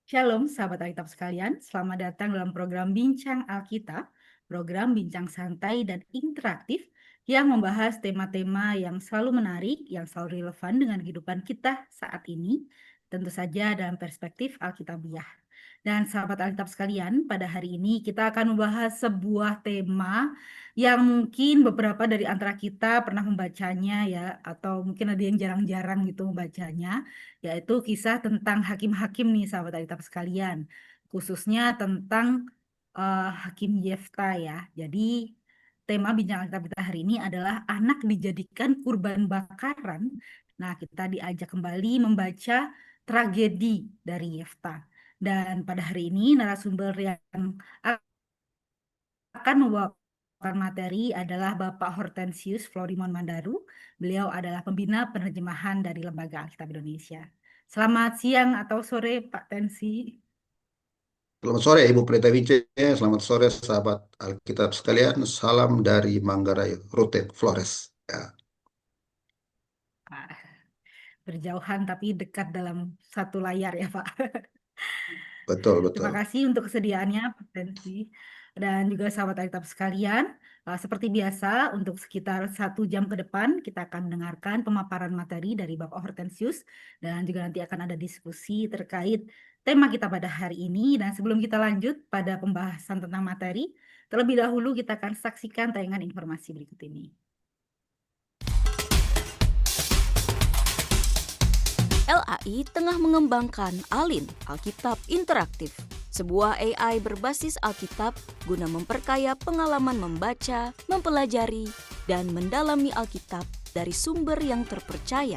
Shalom, sahabat Alkitab sekalian. Selamat datang dalam program Bincang Alkitab, program bincang santai dan interaktif yang membahas tema-tema yang selalu menarik, yang selalu relevan dengan kehidupan kita saat ini, tentu saja dalam perspektif Alkitabiah. Dan sahabat Alkitab sekalian, pada hari ini kita akan membahas sebuah tema yang mungkin beberapa dari antara kita pernah membacanya ya, atau mungkin ada yang jarang-jarang gitu membacanya, yaitu kisah tentang hakim-hakim nih sahabat Alkitab sekalian, khususnya tentang Hakim Yefta ya. Jadi tema bincang Alkitab kita hari ini adalah anak dijadikan kurban bakaran. Nah, kita diajak kembali membaca tragedi dari Yefta. Dan pada hari ini narasumber yang akan membawakan materi adalah Bapak Hortensius Florimon Mandaru. Beliau adalah pembina penerjemahan dari Lembaga Alkitab Indonesia. Selamat siang atau sore Pak Tensi. Selamat sore Ibu Pelita Wice, selamat sore sahabat Alkitab sekalian, salam dari Manggarai, Rute Flores. Ya, Ah, berjauhan tapi dekat dalam satu layar ya Pak. betul, Terima betul. kasih untuk kesediaannya, Pak Tensi. Dan juga sahabat Alkitab sekalian, seperti biasa, untuk sekitar 1 jam ke depan, kita akan mendengarkan pemaparan materi dari Bapak Hortensius, dan juga nanti akan ada diskusi terkait tema kita pada hari ini. Dan sebelum kita lanjut pada pembahasan tentang materi, terlebih dahulu kita akan saksikan tayangan informasi berikut ini. LAI tengah mengembangkan ALIN, Alkitab Interaktif, sebuah AI berbasis Alkitab guna memperkaya pengalaman membaca, mempelajari, dan mendalami Alkitab dari sumber yang terpercaya.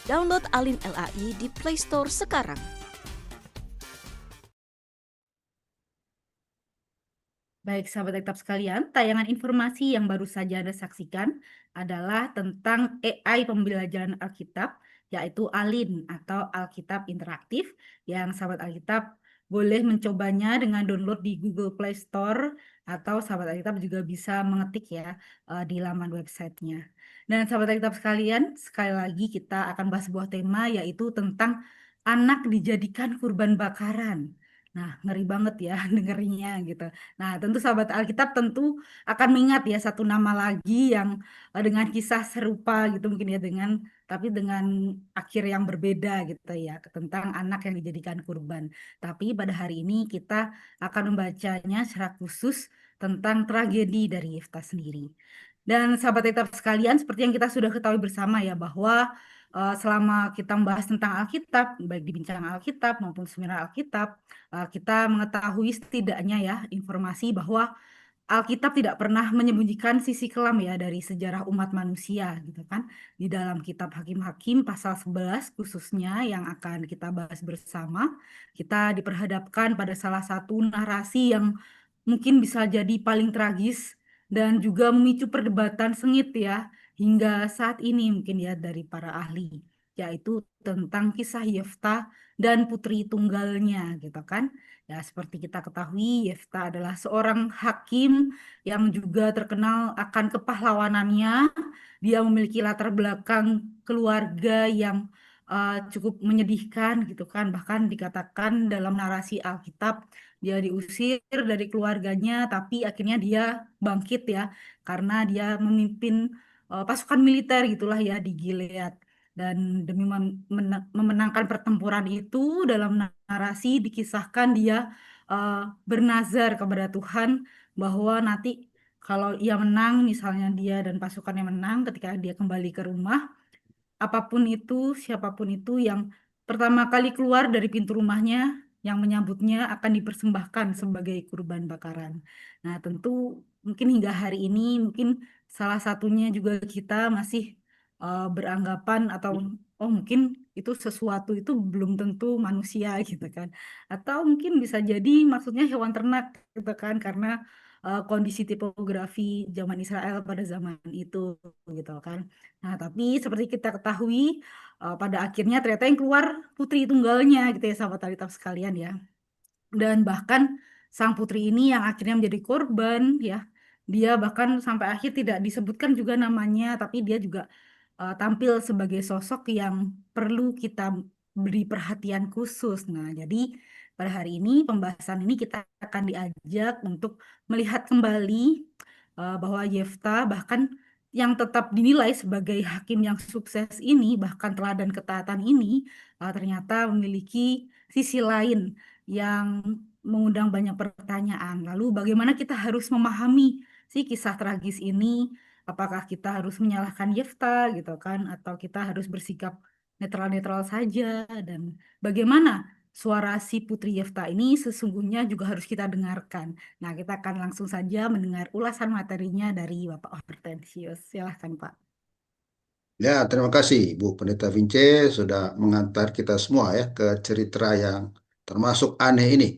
Download ALIN LAI di Play Store sekarang. Baik, sahabat Alkitab sekalian, tayangan informasi yang baru saja Anda saksikan adalah tentang AI pembelajaran Alkitab, yaitu ALIN atau Alkitab Interaktif, yang sahabat Alkitab boleh mencobanya dengan download di Google Play Store, atau sahabat Alkitab juga bisa mengetik ya di laman websitenya. Dan sahabat Alkitab sekalian, sekali lagi kita akan bahas sebuah tema, yaitu tentang anak dijadikan kurban bakaran. Nah, ngeri banget ya dengerinnya gitu. Nah, tentu sahabat Alkitab tentu akan mengingat ya satu nama lagi yang dengan kisah serupa gitu mungkin ya tapi dengan akhir yang berbeda gitu ya tentang anak yang dijadikan kurban. Tapi pada hari ini kita akan membacanya secara khusus tentang tragedi dari Yefta sendiri. Dan sahabat Alkitab sekalian, seperti yang kita sudah ketahui bersama ya bahwa selama kita membahas tentang Alkitab, baik di bincang Alkitab maupun seminar Alkitab, kita mengetahui setidaknya ya informasi bahwa Alkitab tidak pernah menyembunyikan sisi kelam ya dari sejarah umat manusia gitu kan. Di dalam kitab Hakim-Hakim pasal 11 khususnya yang akan kita bahas bersama, kita diperhadapkan pada salah satu narasi yang mungkin bisa jadi paling tragis dan juga memicu perdebatan sengit ya hingga saat ini mungkin ya dari para ahli, yaitu tentang kisah Yefta dan putri tunggalnya gitu kan. Ya, seperti kita ketahui, Yefta adalah seorang hakim yang juga terkenal akan kepahlawanannya. Dia memiliki latar belakang keluarga yang cukup menyedihkan gitu kan. Bahkan dikatakan dalam narasi Alkitab, dia diusir dari keluarganya, tapi akhirnya dia bangkit ya, karena dia memimpin pasukan militer gitulah ya di Gilead. Dan demi memenangkan pertempuran itu dalam narasi dikisahkan dia eh, bernazar kepada Tuhan bahwa nanti kalau ia menang, misalnya dia dan pasukannya menang ketika dia kembali ke rumah, apapun itu, siapapun itu yang pertama kali keluar dari pintu rumahnya, yang menyambutnya akan dipersembahkan sebagai kurban bakaran. Nah, tentu mungkin hingga hari ini, mungkin salah satunya juga kita masih beranggapan atau oh mungkin itu sesuatu itu belum tentu manusia gitu kan. Atau mungkin bisa jadi maksudnya hewan ternak gitu kan karena kondisi tipografi zaman Israel pada zaman itu gitu kan. Nah, tapi seperti kita ketahui, pada akhirnya ternyata yang keluar putri tunggalnya gitu ya, sahabat Alkitab sekalian ya. Dan bahkan sang putri ini yang akhirnya menjadi korban ya, dia bahkan sampai akhir tidak disebutkan juga namanya, tapi dia juga tampil sebagai sosok yang perlu kita beri perhatian khusus. Nah, jadi Pada hari ini, pembahasan ini kita akan diajak untuk melihat kembali bahwa Yefta bahkan yang tetap dinilai sebagai hakim yang sukses ini, bahkan teladan ketaatan ini, ternyata memiliki sisi lain yang mengundang banyak pertanyaan. Lalu bagaimana kita harus memahami si kisah tragis ini? Apakah kita harus menyalahkan Yefta gitu kan, atau kita harus bersikap netral-netral saja? Dan bagaimana suara si Putri Yefta ini sesungguhnya juga harus kita dengarkan. Nah, kita akan langsung saja mendengar ulasan materinya dari Bapak Hortensius. Silahkan, Pak. Ya, terima kasih Bu Pendeta Vince sudah mengantar kita semua ya ke cerita yang termasuk aneh ini.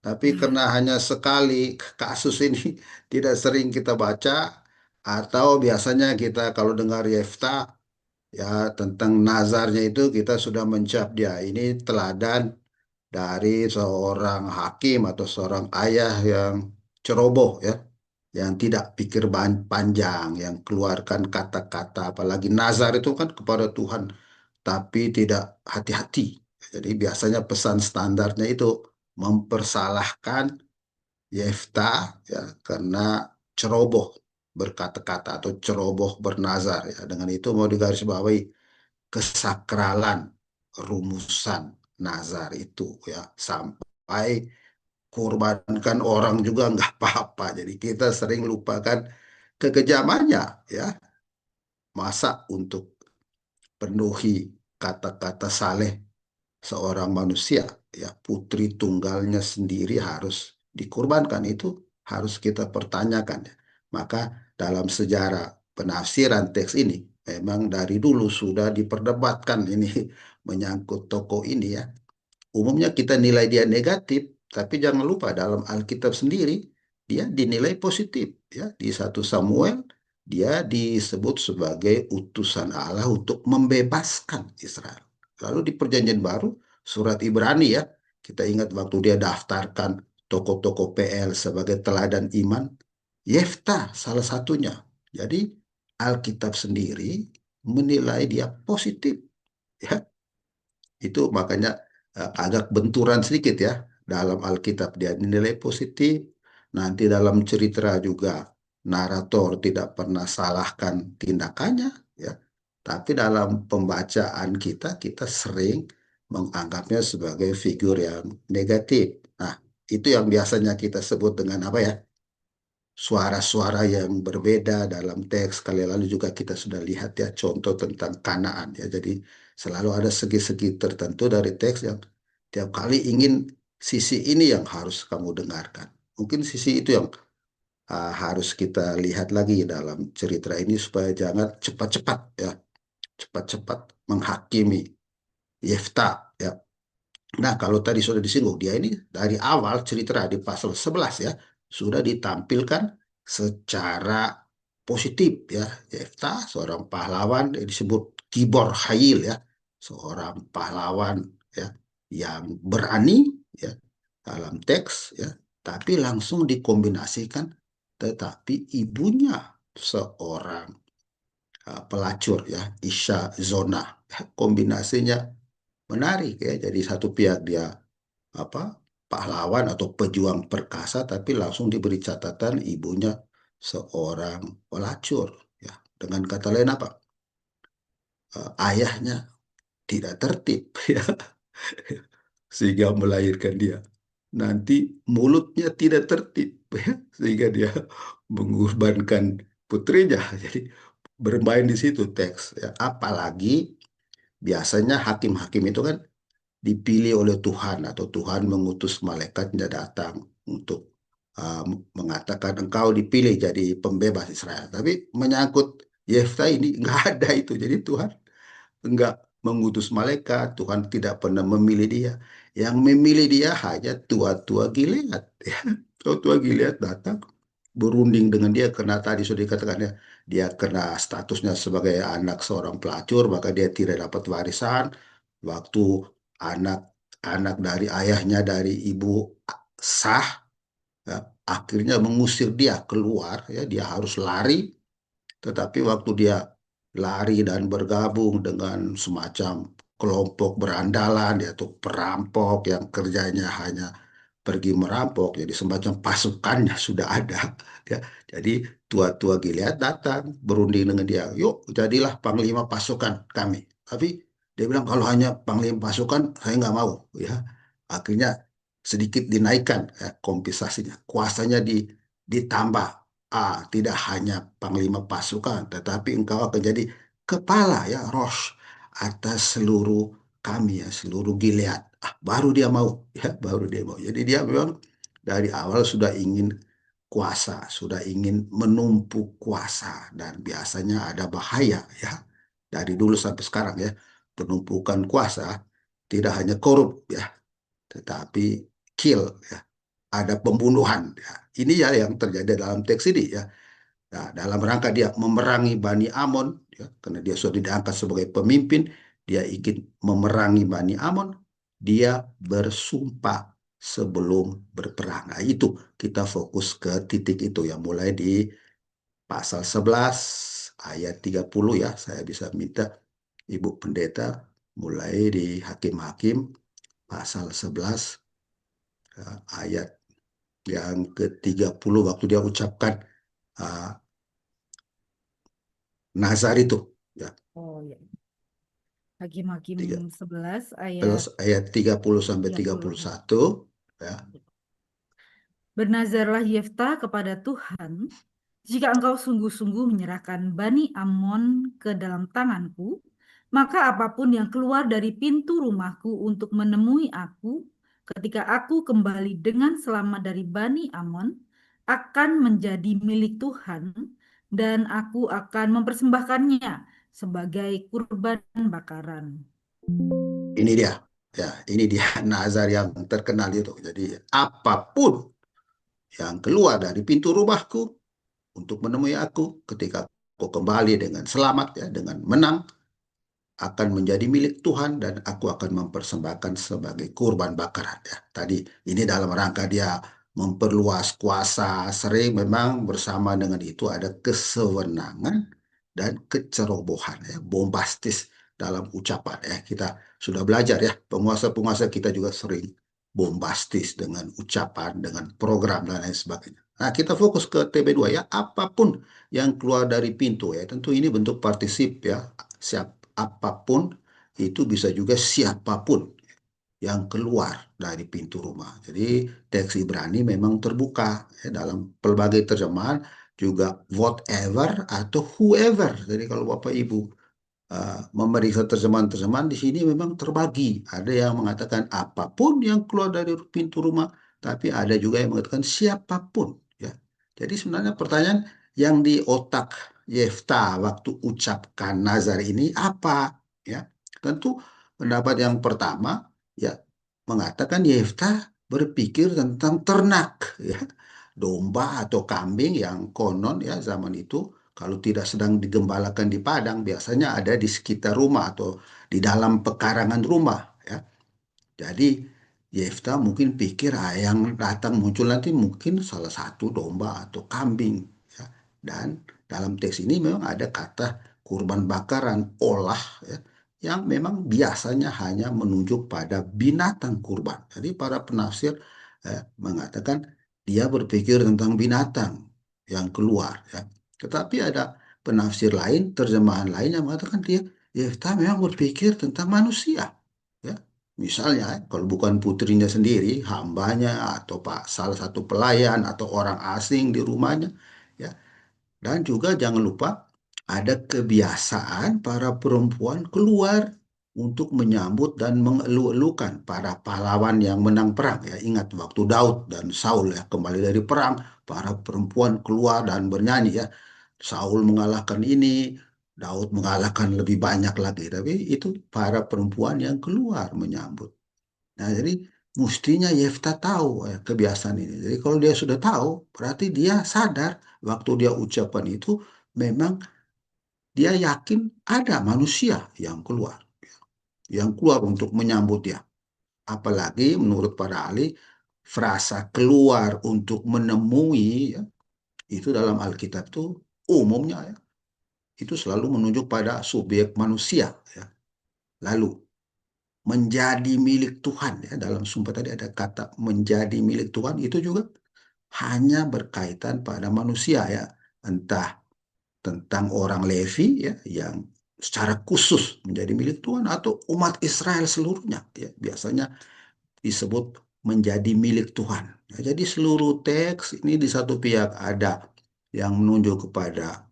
Tapi karena hanya sekali kasus ini tidak sering kita baca atau biasanya kita kalau dengar Yefta ya tentang nazarnya itu kita sudah mencap dia ini teladan dari seorang hakim atau seorang ayah yang ceroboh ya, yang tidak pikir panjang, yang keluarkan kata-kata, apalagi nazar itu kan kepada Tuhan, tapi tidak hati-hati. Jadi biasanya pesan standarnya itu mempersalahkan Yefta ya karena ceroboh berkata-kata atau ceroboh bernazar ya. Dengan itu mau digarisbawahi kesakralan rumusan nazar itu ya sampai korbankan orang juga nggak apa-apa. Jadi kita sering lupakan kekejamannya ya. Masa untuk penuhi kata-kata saleh seorang manusia ya putri tunggalnya sendiri harus dikorbankan itu harus kita pertanyakan ya. Maka dalam sejarah penafsiran teks ini memang dari dulu sudah diperdebatkan ini menyangkut tokoh ini ya. Umumnya kita nilai dia negatif, tapi jangan lupa dalam Alkitab sendiri dia dinilai positif ya. Di 1 Samuel dia disebut sebagai utusan Allah untuk membebaskan Israel. Lalu di Perjanjian Baru surat Ibrani ya, kita ingat waktu dia daftarkan tokoh-tokoh PL sebagai teladan iman, Yefta salah satunya. Jadi Alkitab sendiri menilai dia positif ya. Itu makanya agak benturan sedikit ya dalam Alkitab dia dinilai positif. Nanti dalam cerita juga narator tidak pernah salahkan tindakannya ya. Tapi dalam pembacaan kita sering menganggapnya sebagai figur yang negatif. Nah, itu yang biasanya kita sebut dengan apa ya? Suara-suara yang berbeda dalam teks. Kali lalu juga kita sudah lihat ya contoh tentang Kanaan ya. Jadi selalu ada segi-segi tertentu dari teks yang tiap kali ingin sisi ini yang harus kamu dengarkan. Mungkin sisi itu yang harus kita lihat lagi dalam cerita ini supaya jangan cepat-cepat ya, cepat-cepat menghakimi Yefta ya. Nah, kalau tadi sudah disinggung, dia ini dari awal cerita di pasal 11 ya, sudah ditampilkan secara positif ya. Yefta, seorang pahlawan yang disebut Gibor Hail ya, seorang pahlawan ya yang berani ya dalam teks ya, tapi langsung dikombinasikan tetapi ibunya seorang pelacur ya, Isha Zona. Kombinasinya menarik ya. Jadi satu pihak dia apa pahlawan atau pejuang perkasa tapi langsung diberi catatan ibunya seorang pelacur ya. Dengan kata lain apa? Ayahnya tidak tertib ya sehingga melahirkan dia. Nanti mulutnya tidak tertib ya sehingga dia mengorbankan putrinya. Jadi bermain di situ teks ya. Apalagi biasanya hakim-hakim itu kan dipilih oleh Tuhan atau Tuhan mengutus malaikatnya datang untuk uh, mengatakan engkau dipilih jadi pembebas Israel. Tapi menyangkut Yefta ini nggak ada itu. Jadi Tuhan enggak mengutus malaikat, Tuhan tidak pernah memilih dia. Yang memilih dia hanya tua-tua Gilead. Ya. Tua-tua Gilead datang berunding dengan dia karena tadi sudah dikatakan ya, dia kena statusnya sebagai anak seorang pelacur, maka dia tidak dapat warisan. Waktu anak-anak dari ayahnya dari ibu sah, ya, akhirnya mengusir dia keluar, ya dia harus lari. Tetapi waktu dia lari dan bergabung dengan semacam kelompok berandalan yaitu perampok yang kerjanya hanya pergi merampok, jadi semacam pasukannya sudah ada ya. Jadi tua-tua Gilead datang berunding dengan dia, yuk jadilah panglima pasukan kami. Tapi dia bilang kalau hanya panglima pasukan saya nggak mau ya. Akhirnya sedikit dinaikkan ya, kompensasinya, kuasanya ditambah. Tidak hanya panglima pasukan, tetapi engkau akan jadi kepala ya, Rosh, atas seluruh kami ya, seluruh Gilead. Baru dia mau ya, baru dia mau. Jadi dia memang dari awal sudah ingin kuasa, sudah ingin menumpuk kuasa, dan biasanya ada bahaya ya, dari dulu sampai sekarang ya, penumpukan kuasa tidak hanya korup ya, tetapi kill ya, ada pembunuhan ya. Ini ya yang terjadi dalam teks ini ya. Nah, dalam rangka dia memerangi Bani Amon, ya, karena dia sudah diangkat sebagai pemimpin, dia ingin memerangi Bani Amon, dia bersumpah sebelum berperang. Nah, itu kita fokus ke titik itu ya, mulai di pasal 11 ayat 30 ya. Saya bisa minta Ibu Pendeta mulai di Hakim-Hakim pasal 11 ayat yang ke-30 waktu dia ucapkan uh, nazar itu ya. Oh ya. Hakim-Hakim Tiga, 11 plus ayat ayat 30 sampai 30. 31 ya. Bernazarlah Yefta kepada Tuhan, jika engkau sungguh-sungguh menyerahkan Bani Amon ke dalam tanganku, maka apapun yang keluar dari pintu rumahku untuk menemui aku, ketika aku kembali dengan selamat dari Bani Amon, akan menjadi milik Tuhan, dan aku akan mempersembahkannya sebagai kurban bakaran. Ini dia ya, ini dia nazar yang terkenal itu. Jadi apapun yang keluar dari pintu rumahku untuk menemui aku, ketika aku kembali dengan selamat ya, dengan menang, akan menjadi milik Tuhan, dan aku akan mempersembahkan sebagai kurban bakaran ya. Tadi ini dalam rangka dia memperluas kuasa, sering memang bersama dengan itu ada kesewenangan dan kecerobohan ya, bombastis dalam ucapan ya. Kita sudah belajar ya, penguasa-penguasa kita juga sering bombastis dengan ucapan, dengan program dan lain sebagainya. Nah, kita fokus ke TB2 ya, apapun yang keluar dari pintu ya. Tentu ini bentuk partisip ya. Apapun itu bisa juga siapapun yang keluar dari pintu rumah. Jadi teks Ibrani memang terbuka ya, dalam pelbagai terjemahan juga whatever atau whoever. Jadi kalau Bapak Ibu memeriksa terjemahan-terjemahan di sini memang terbagi. Ada yang mengatakan apapun yang keluar dari pintu rumah, tapi ada juga yang mengatakan siapapun. Ya. Jadi sebenarnya pertanyaan yang di otak Yefta waktu ucapkan nazar ini apa? Ya, tentu pendapat yang pertama ya mengatakan Yefta berpikir tentang ternak, ya, domba atau kambing yang konon ya zaman itu kalau tidak sedang digembalakan di padang, biasanya ada di sekitar rumah atau di dalam pekarangan rumah. Ya. Jadi Yefta mungkin pikir yang datang muncul nanti mungkin salah satu domba atau kambing. Ya. Dan dalam teks ini memang ada kata kurban bakaran olah ya, yang memang biasanya hanya menunjuk pada binatang kurban. Jadi para penafsir mengatakan dia berpikir tentang binatang yang keluar. Ya. Tetapi ada penafsir lain, terjemahan lain yang mengatakan Yefta memang berpikir tentang manusia. Ya. Misalnya, kalau bukan putrinya sendiri, hambanya atau salah satu pelayan atau orang asing di rumahnya, ya. Dan juga jangan lupa ada kebiasaan para perempuan keluar untuk menyambut dan mengeluh-elukan para pahlawan yang menang perang. Ya, ingat waktu Daud dan Saul ya kembali dari perang, para perempuan keluar dan bernyanyi ya. Saul mengalahkan ini, Daud mengalahkan lebih banyak lagi. Tapi itu para perempuan yang keluar menyambut. Nah, jadi mestinya Yefta tahu kebiasaan ini. Jadi kalau dia sudah tahu, berarti dia sadar waktu dia ucapan itu memang dia yakin ada manusia yang keluar untuk menyambut dia. Apalagi menurut para ahli, frasa keluar untuk menemui ya, itu dalam Alkitab itu umumnya ya, itu selalu menunjuk pada subjek manusia ya. Lalu menjadi milik Tuhan ya, dalam sumpah tadi ada kata menjadi milik Tuhan, itu juga hanya berkaitan pada manusia ya, entah tentang orang Levi ya yang secara khusus menjadi milik Tuhan atau umat Israel seluruhnya ya, biasanya disebut menjadi milik Tuhan. Ya, jadi seluruh teks ini di satu pihak ada yang menunjuk kepada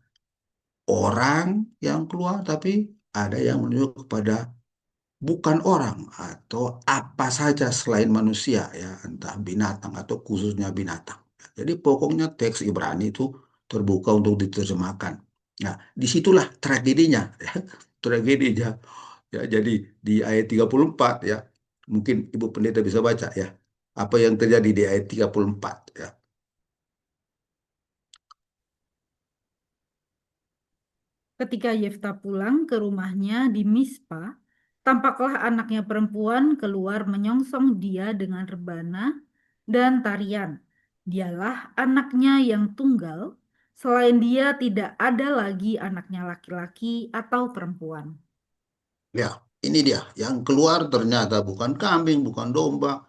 orang yang keluar, tapi ada yang menunjuk kepada bukan orang atau apa saja selain manusia ya, entah binatang atau khususnya binatang. Jadi pokoknya teks Ibrani itu terbuka untuk diterjemahkan. Nah, disitulah tragedinya, ya. Tragedinya. Ya, jadi di ayat 34 ya, mungkin Ibu Pendeta bisa baca ya, apa yang terjadi di ayat 34 ya. Ketika Yefta pulang ke rumahnya di Mispa, tampaklah anaknya perempuan keluar menyongsong dia dengan rebana dan tarian. Dialah anaknya yang tunggal, selain dia tidak ada lagi anaknya laki-laki atau perempuan. Ya, ini dia yang keluar ternyata bukan kambing, bukan domba,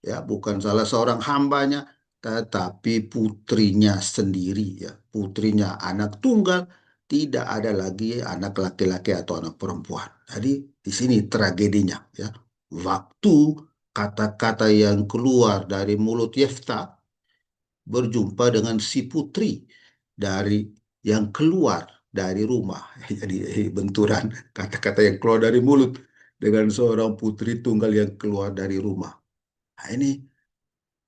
ya bukan salah seorang hambanya, tetapi putrinya sendiri ya, putrinya anak tunggal, tidak ada lagi anak laki-laki atau anak perempuan. Jadi di sini tragedinya ya, waktu kata-kata yang keluar dari mulut Yefta berjumpa dengan si putri dari yang keluar dari rumah. Jadi benturan kata-kata yang keluar dari mulut dengan seorang putri tunggal yang keluar dari rumah. Nah, ini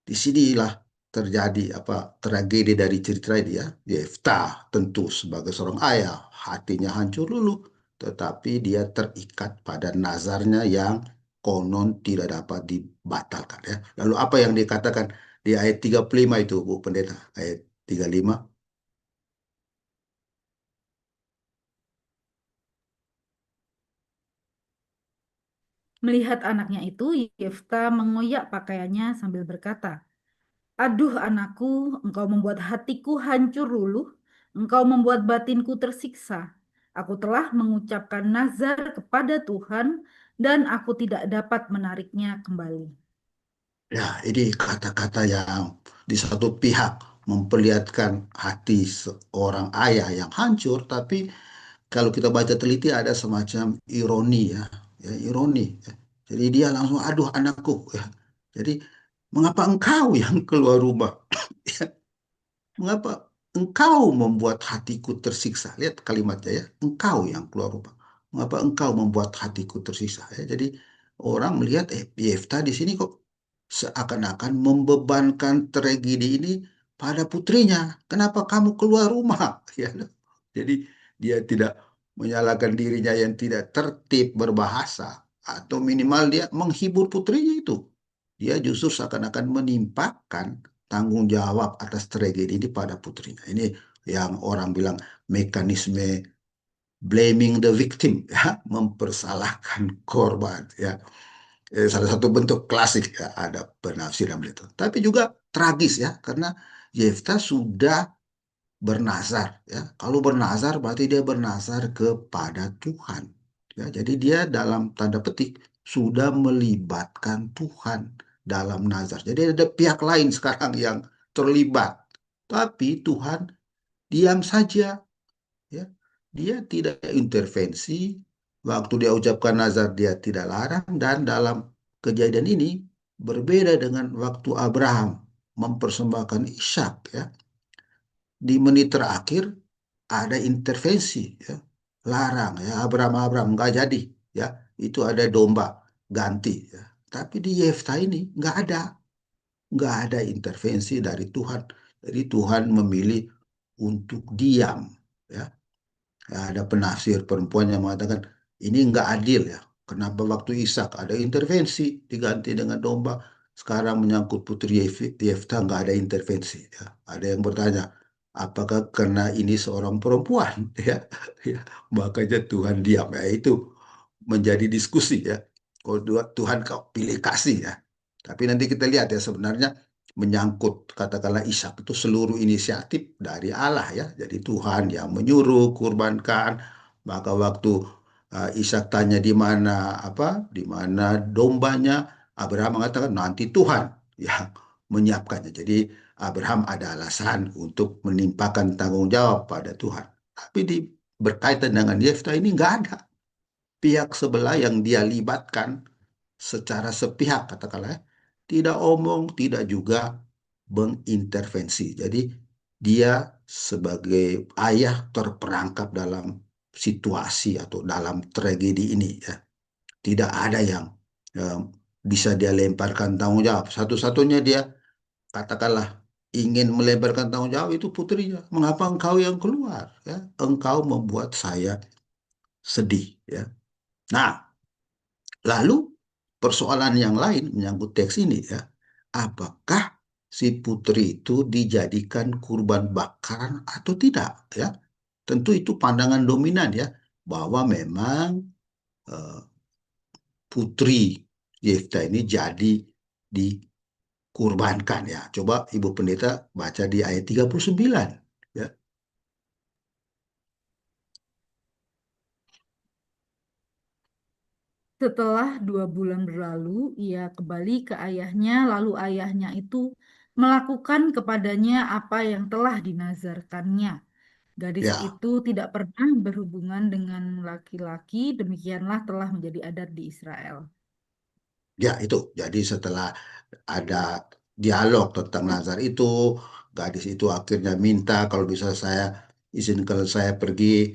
disinilah terjadi apa tragedi dari cerita ini ya. Yefta tentu sebagai seorang ayah hatinya hancur lulu, tetapi dia terikat pada nazarnya yang konon tidak dapat dibatalkan ya. Lalu apa yang dikatakan di ayat 35 itu Bu Pendeta? Ayat 35. Melihat anaknya itu, Yefta mengoyak pakaiannya sambil berkata, "Aduh anakku, engkau membuat hatiku hancur luluh, engkau membuat batinku tersiksa. Aku telah mengucapkan nazar kepada Tuhan dan aku tidak dapat menariknya kembali." Ya, ini kata-kata yang di satu pihak memperlihatkan hati seorang ayah yang hancur, tapi kalau kita baca teliti ada semacam ironi ya, ya ironi. Ya. Jadi dia langsung, aduh anakku. Ya. Jadi mengapa engkau yang keluar rumah? Ya, mengapa engkau membuat hatiku tersiksa? Lihat kalimatnya ya, engkau yang keluar rumah. Mengapa engkau membuat hatiku tersiksa? Ya, jadi orang melihat, Yefta di sini kok seakan-akan membebankan tragedi ini pada putrinya. Kenapa kamu keluar rumah? Ya, jadi dia tidak menyalahkan dirinya yang tidak tertib berbahasa, atau minimal dia menghibur putrinya itu. Dia justru seakan-akan menimpakan tanggung jawab atas tragedi ini pada putrinya. Ini yang orang bilang mekanisme blaming the victim, ya, mempersalahkan korban, ya. Salah satu bentuk klasik ya, ada penafsiran itu. Tapi juga tragis ya, karena Yefta sudah bernazar ya. Kalau bernazar berarti dia bernazar kepada Tuhan. Ya, jadi dia dalam tanda petik sudah melibatkan Tuhan dalam nazar. Jadi ada pihak lain sekarang yang terlibat. Tapi Tuhan diam saja ya. Dia tidak intervensi. Waktu dia ucapkan nazar dia tidak larang, dan dalam kejadian ini berbeda dengan waktu Abraham mempersembahkan Ishak ya. Di menit terakhir ada intervensi ya, larang ya, Abraham nggak jadi ya, itu ada domba ganti ya. Tapi di Yefta ini nggak ada intervensi dari Tuhan. Jadi Tuhan memilih untuk diam ya. Ya, ada penafsir perempuan yang mengatakan ini nggak adil ya. Kenapa waktu Ishak ada intervensi diganti dengan domba, sekarang menyangkut putri Yefta nggak ada intervensi ya. Ada yang bertanya, apakah karena ini seorang perempuan ya, ya makanya Tuhan diam ya, itu menjadi diskusi ya. Kalau Tuhan kau pilih kasih ya. Tapi nanti kita lihat ya, sebenarnya menyangkut katakanlah Ishak itu seluruh inisiatif dari Allah ya. Jadi Tuhan yang menyuruh kurbankan, maka waktu Ishak tanya di mana di mana dombanya, Abraham mengatakan nanti Tuhan yang menyiapkannya. Jadi Abraham ada alasan untuk menimpakan tanggung jawab pada Tuhan. Tapi berkaitan dengan Yefta ini nggak ada pihak sebelah yang dia libatkan secara sepihak, katakanlah, tidak omong, tidak juga mengintervensi. Jadi dia sebagai ayah terperangkap dalam situasi atau dalam tragedi ini, ya. Tidak ada yang eh, bisa dia lemparkan tanggung jawab. Satu-satunya dia, katakanlah, ingin melemparkan tanggung jawab itu putrinya. Mengapa engkau yang keluar? Ya, engkau membuat saya sedih. Ya. Nah, lalu persoalan yang lain menyangkut teks ini, ya. Apakah si putri itu dijadikan kurban bakaran atau tidak, ya? Tentu itu pandangan dominan, ya, bahwa memang eh, putri Yefta ini jadi dikurbankan, ya. Coba Ibu Pendeta baca di ayat 39, ya. Setelah 2 bulan berlalu, ia kembali ke ayahnya, lalu ayahnya itu melakukan kepadanya apa yang telah dinazarkannya. Gadis Ya, itu tidak pernah berhubungan dengan laki-laki, demikianlah telah menjadi adat di Israel. ya itu. Jadi setelah ada dialog tentang nazar itu, gadis itu akhirnya minta kalau bisa saya izin kalau saya pergi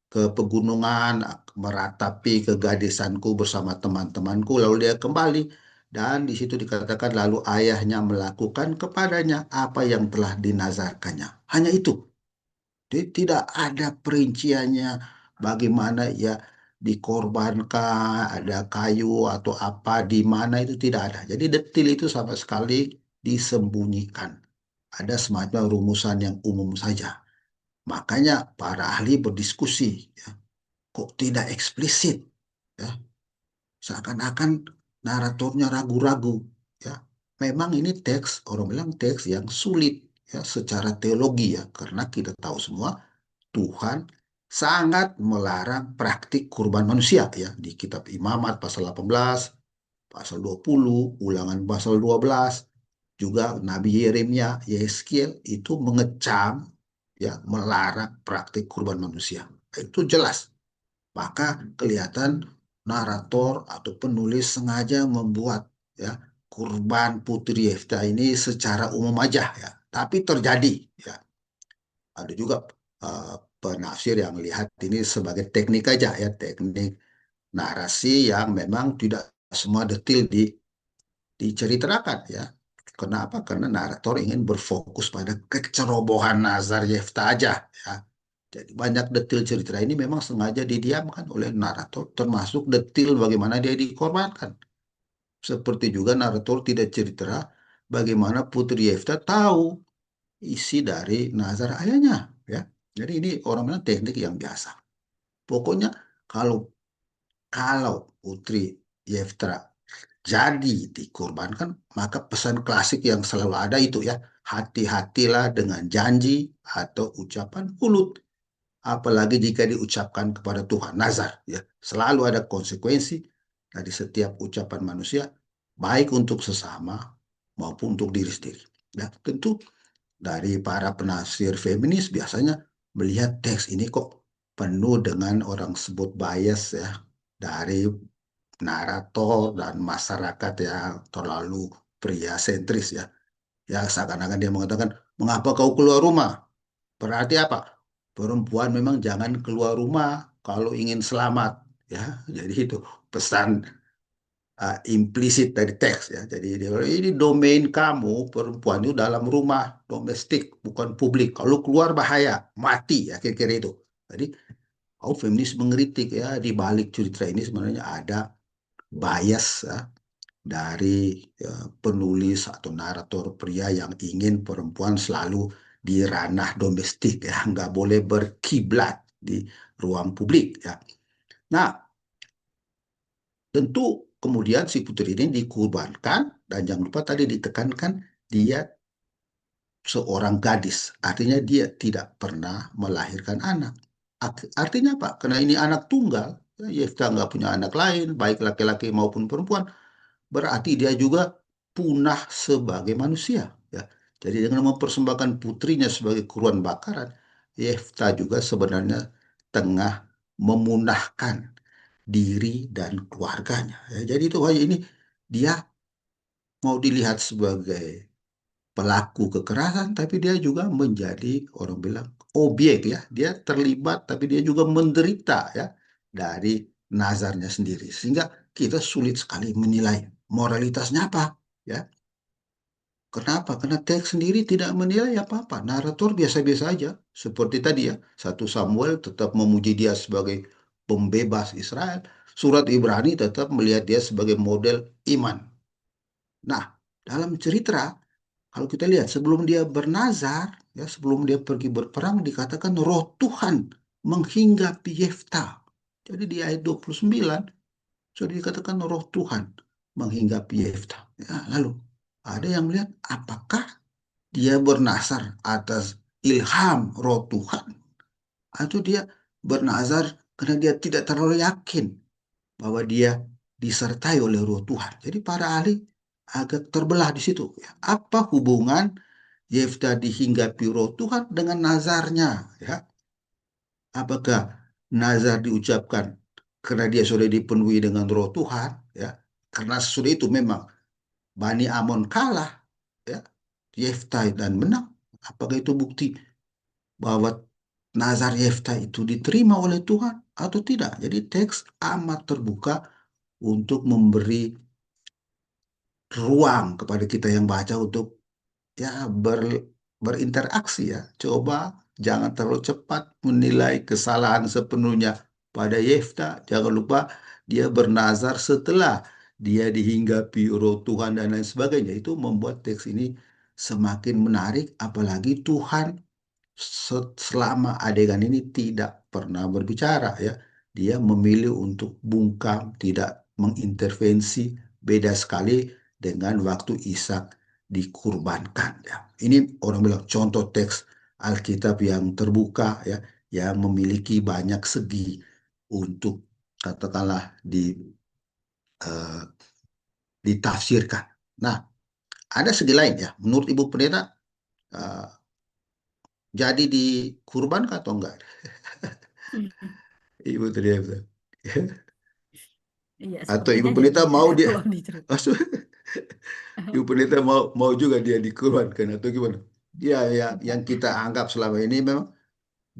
ke pegunungan, meratapi kegadisanku bersama teman-temanku, lalu dia kembali. Dan di situ dikatakan lalu ayahnya melakukan kepadanya apa yang telah dinazarkannya. Hanya itu. Jadi tidak ada perinciannya bagaimana ya dikorbankan, ada kayu atau apa di mana, itu tidak ada. Jadi detil itu sama sekali disembunyikan. Ada semacam rumusan yang umum saja. Makanya para ahli berdiskusi, ya, kok tidak eksplisit, ya, seakan-akan naratornya ragu-ragu, ya. Memang ini teks, orang bilang teks yang sulit, ya, secara teologi, ya, karena kita tahu semua Tuhan sangat melarang praktik kurban manusia, ya, di kitab Imamat pasal 18, pasal 20, Ulangan pasal 12, juga Nabi Yeremia, Yeskiel itu mengecam, ya, melarang praktik kurban manusia. Itu jelas. Maka kelihatan narator atau penulis sengaja membuat, ya, kurban putri Yefta ini secara umum aja, ya. Tapi terjadi, ya. Ada juga eh, penafsir yang lihat ini sebagai teknik aja, ya, teknik narasi yang memang tidak semua detil diceritakan, ya. Kenapa? Karena narator ingin berfokus pada kecerobohan nazar Yefta aja, ya. Jadi banyak detil cerita ini memang sengaja didiamkan oleh narator, termasuk detil bagaimana dia dikorbankan. Seperti juga narator tidak cerita bagaimana Putri Yefta tahu isi dari nazar ayahnya, ya. Jadi ini orang bilang teknik yang biasa. Pokoknya kalau kalau Putri Yefta jadi dikorbankan, maka pesan klasik yang selalu ada itu, ya, hati-hatilah dengan janji atau ucapan mulut, apalagi jika diucapkan kepada Tuhan, nazar, ya. Selalu ada konsekuensi dari setiap ucapan manusia, baik untuk sesama maupun untuk diri sendiri. Ya, tentu dari para penafsir feminis biasanya melihat teks ini kok penuh dengan orang sebut bias, ya, dari narator dan masyarakat yang terlalu pria sentris, ya. Ya, seakan-akan dia mengatakan, mengapa kau keluar rumah? Berarti apa? Perempuan memang jangan keluar rumah kalau ingin selamat, ya. Jadi itu pesan implisit dari teks, ya. Jadi ini domain kamu perempuan itu dalam rumah domestik, bukan publik. Kalau keluar bahaya, mati, ya, kira-kira itu. Jadi feminis mengkritik, ya, di balik cerita ini sebenarnya ada bias, ya, dari, ya, penulis atau narator pria yang ingin perempuan selalu di ranah domestik, ya, nggak boleh berkiblat di ruang publik, ya. Nah, tentu kemudian si putri ini dikurbankan, dan jangan lupa tadi ditekankan dia seorang gadis, artinya dia tidak pernah melahirkan anak. Artinya apa? Karena ini anak tunggal, Yefta nggak punya anak lain, baik laki-laki maupun perempuan, berarti dia juga punah sebagai manusia. Ya. Jadi dengan mempersembahkan putrinya sebagai kurban bakaran, Yefta juga sebenarnya tengah memunahkan diri dan keluarganya. Ya, jadi itu ini dia mau dilihat sebagai pelaku kekerasan, tapi dia juga menjadi orang bilang objek ya. Dia terlibat, tapi dia juga menderita ya dari nazarnya sendiri. Sehingga kita sulit sekali menilai moralitasnya apa ya. Kenapa? Karena teks sendiri tidak menilai apa-apa. Narator biasa-biasa aja. Seperti tadi ya, 1 Samuel tetap memuji dia sebagai pembebas Israel. Surat Ibrani tetap melihat dia sebagai model iman. Nah, dalam cerita, kalau kita lihat sebelum dia bernazar, ya sebelum dia pergi berperang, dikatakan roh Tuhan menghinggapi Yefta. Jadi di ayat 29, sudah dikatakan roh Tuhan menghinggapi Yefta. Ya, lalu ada yang melihat apakah dia bernazar atas ilham roh Tuhan, atau dia bernazar karena dia tidak terlalu yakin bahwa dia disertai oleh roh Tuhan. Jadi para ahli agak terbelah di situ. Ya, apa hubungan Yefta dihinggapi roh Tuhan dengan nazarnya? Ya, apakah nazar diucapkan karena dia sudah dipenuhi dengan roh Tuhan? Ya, karena sesudah itu memang Bani Amon kalah, ya, Yefta dan menang. Apakah itu bukti bahwa nazar Yefta itu diterima oleh Tuhan atau tidak? Jadi teks amat terbuka untuk memberi ruang kepada kita yang baca untuk ya berinteraksi ya. Coba jangan terlalu cepat menilai kesalahan sepenuhnya pada Yefta. Jangan lupa dia bernazar setelah dia dihinggapi roh Tuhan dan lain sebagainya. Itu membuat teks ini semakin menarik, apalagi Tuhan selama adegan ini tidak pernah berbicara ya. Dia memilih untuk bungkam, tidak mengintervensi, beda sekali dengan waktu Ishak dikurbankan ya. Ini orang bilang contoh teks Alkitab yang terbuka ya, yang memiliki banyak segi untuk katakanlah eh, ditafsirkan. Nah, ada segi lain ya. Menurut Ibu Pendeta, eh, jadi dikurban atau enggak? Ibu Pendeta. Iya, Atau sepertinya Ibu jadi Pendeta mau dia, kalau diceritain. maksud Ibu Pendeta mau juga dia dikurbankan atau gimana? Ya, ya, yang kita anggap selama ini memang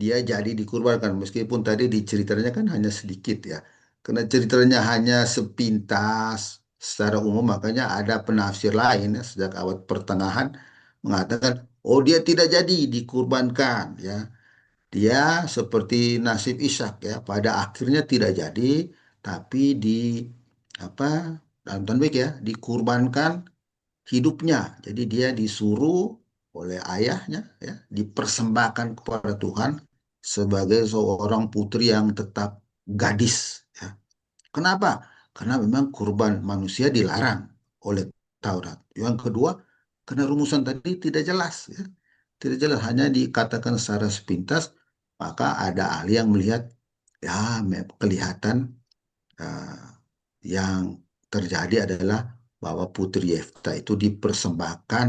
dia jadi dikurbankan meskipun tadi diceritanya kan hanya sedikit ya. Karena ceritanya hanya sepintas secara umum, makanya ada penafsir lain ya, sejak abad pertengahan mengatakan oh dia tidak jadi dikurbankan ya. Dia seperti nasib Ishak ya, pada akhirnya tidak jadi, tapi di apa dalam tanda petik ya dikurbankan hidupnya. Jadi dia disuruh oleh ayahnya ya dipersembahkan kepada Tuhan sebagai seorang putri yang tetap gadis ya. Kenapa? Karena memang kurban manusia dilarang oleh Taurat. Yang kedua, karena rumusan tadi tidak jelas ya. Tidak jelas, hanya dikatakan secara sepintas, maka ada ahli yang melihat ya kelihatan eh, yang terjadi adalah bahwa Putri Yefta itu dipersembahkan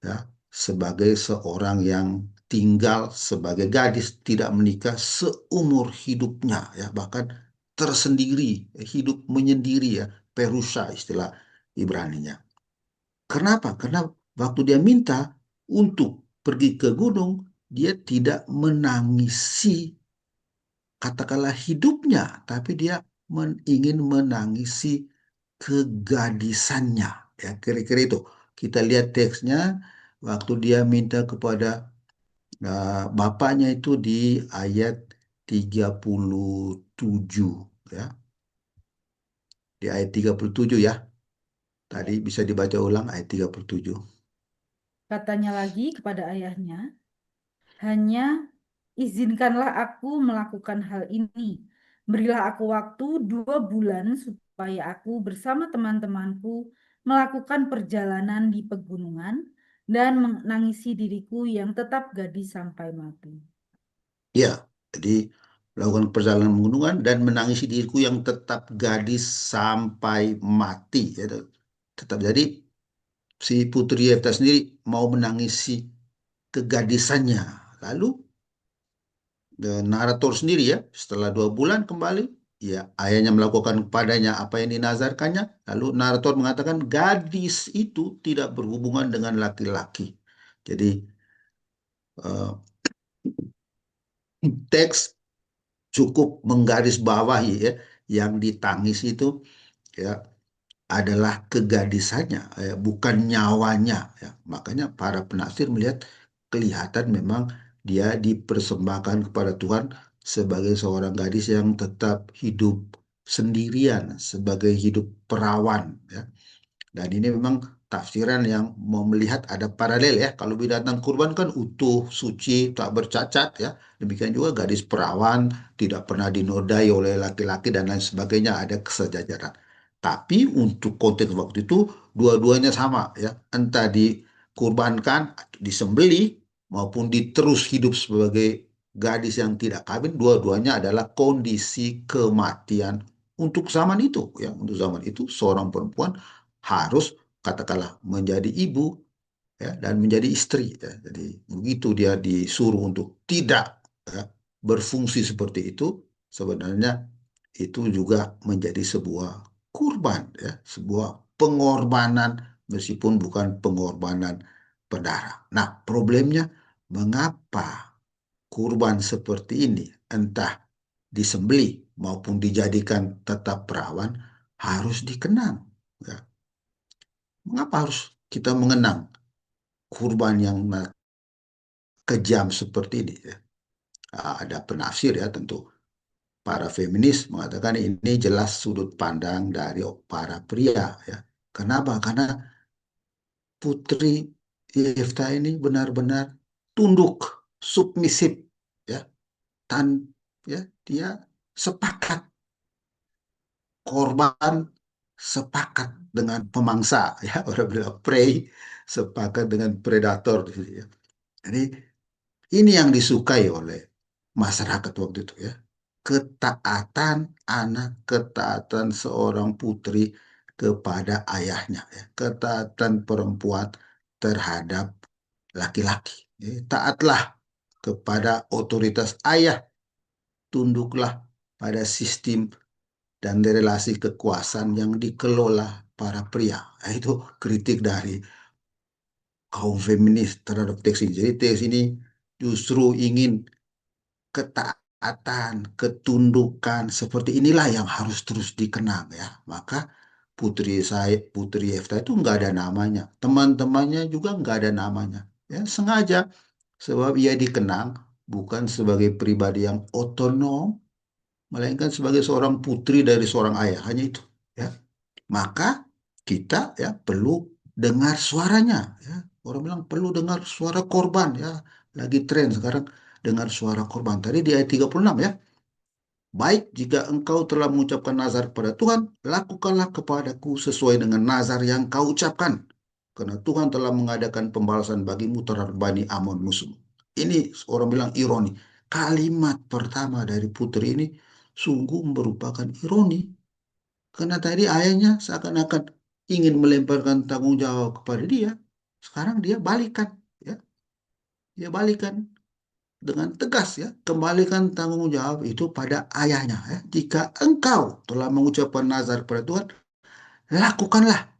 ya sebagai seorang yang tinggal sebagai gadis tidak menikah seumur hidupnya ya, bahkan tersendiri, hidup menyendiri ya, perusha istilah Ibraninya. Kenapa? Karena waktu dia minta untuk pergi ke gunung, dia tidak menangisi katakanlah hidupnya, tapi dia ingin menangisi kegadisannya. Ya, kira-kira itu. Kita lihat teksnya waktu dia minta kepada bapaknya itu di ayat 37 ya. Di ayat 37 ya. Tadi Ya. bisa dibaca ulang ayat 37. Katanya lagi kepada ayahnya, hanya izinkanlah aku melakukan hal ini. Berilah aku waktu 2 bulan supaya aku bersama teman-temanku melakukan perjalanan di pegunungan dan menangisi diriku yang tetap gadis sampai mati. Ya, jadi melakukan perjalanan pegunungan dan menangisi diriku yang tetap gadis sampai mati. Ya, tetap jadi si Putri Yefta sendiri mau menangisi kegadisannya. Lalu narator sendiri ya, setelah 2 bulan kembali, ya ayahnya melakukan kepadanya apa yang dinazarkannya. Lalu narator mengatakan gadis itu tidak berhubungan dengan laki-laki. Jadi eh, teks cukup menggarisbawahi ya, yang ditangis itu ya adalah kegadisannya, ya, bukan nyawanya. Ya. Makanya para penafsir melihat kelihatan memang dia dipersembahkan kepada Tuhan sebagai seorang gadis yang tetap hidup sendirian, sebagai hidup perawan. Ya. Dan ini memang tafsiran yang mau melihat ada paralel ya. Kalau binatang kurban kan utuh, suci, tak bercacat ya. Demikian juga gadis perawan tidak pernah dinodai oleh laki-laki dan lain sebagainya, ada kesejajaran. Tapi untuk konteks waktu itu dua-duanya sama ya. Entah dikurbankan, disembelih maupun diterus hidup sebagai gadis yang tidak kawin, dua-duanya adalah kondisi kematian untuk zaman itu ya. Untuk zaman itu seorang perempuan harus katakanlah menjadi ibu ya, dan menjadi istri ya. Jadi begitu dia disuruh untuk tidak ya, berfungsi seperti itu, sebenarnya itu juga menjadi sebuah kurban ya, sebuah pengorbanan meskipun bukan pengorbanan berdarah. Nah, problemnya mengapa kurban seperti ini entah disembelih maupun dijadikan tetap perawan harus dikenang ya. Mengapa harus kita mengenang kurban yang kejam seperti ini ya? Ada penafsir ya tentu. Para feminis mengatakan ini jelas sudut pandang dari para pria ya. Kenapa? Karena Putri Yefta ini benar-benar tunduk, submisif ya. Tan ya, dia sepakat korban, sepakat dengan pemangsa ya, orang bilang prey, sepakat dengan predator ya. Jadi ini yang disukai oleh masyarakat waktu itu ya. Ketaatan anak, ketaatan seorang putri kepada ayahnya ya. Ketaatan perempuan terhadap laki-laki. Ya, taatlah kepada otoritas ayah, tunduklah pada sistem dan relasi kekuasaan yang dikelola para pria. Nah, itu kritik dari kaum feminis terhadap teks ini. Jadi teks ini justru ingin ketaatan, ketundukan seperti inilah yang harus terus dikenang ya. Maka Putri Efta itu nggak ada namanya. Teman-temannya juga nggak ada namanya. Ya, sengaja sebab ia dikenang bukan sebagai pribadi yang otonom, melainkan sebagai seorang putri dari seorang ayah. Hanya itu. Ya. Maka kita ya perlu dengar suaranya. Ya. Orang bilang perlu dengar suara korban ya. Lagi tren sekarang dengar suara korban. Tadi di ayat 36 ya. Baik jika engkau telah mengucapkan nazar pada Tuhan, lakukanlah kepadaku sesuai dengan nazar yang kau ucapkan. Karena Tuhan telah mengadakan pembalasan bagimu terhadap Bani Amon musuh. Ini orang bilang ironi. Kalimat pertama dari putri ini sungguh merupakan ironi. Karena tadi ayahnya seakan-akan ingin melemparkan tanggung jawab kepada dia. Sekarang dia balikan. Ya. Dia balikan dengan tegas ya, kembalikan tanggung jawab itu pada ayahnya ya. Jika engkau telah mengucapkan nazar pada Tuhan, lakukanlah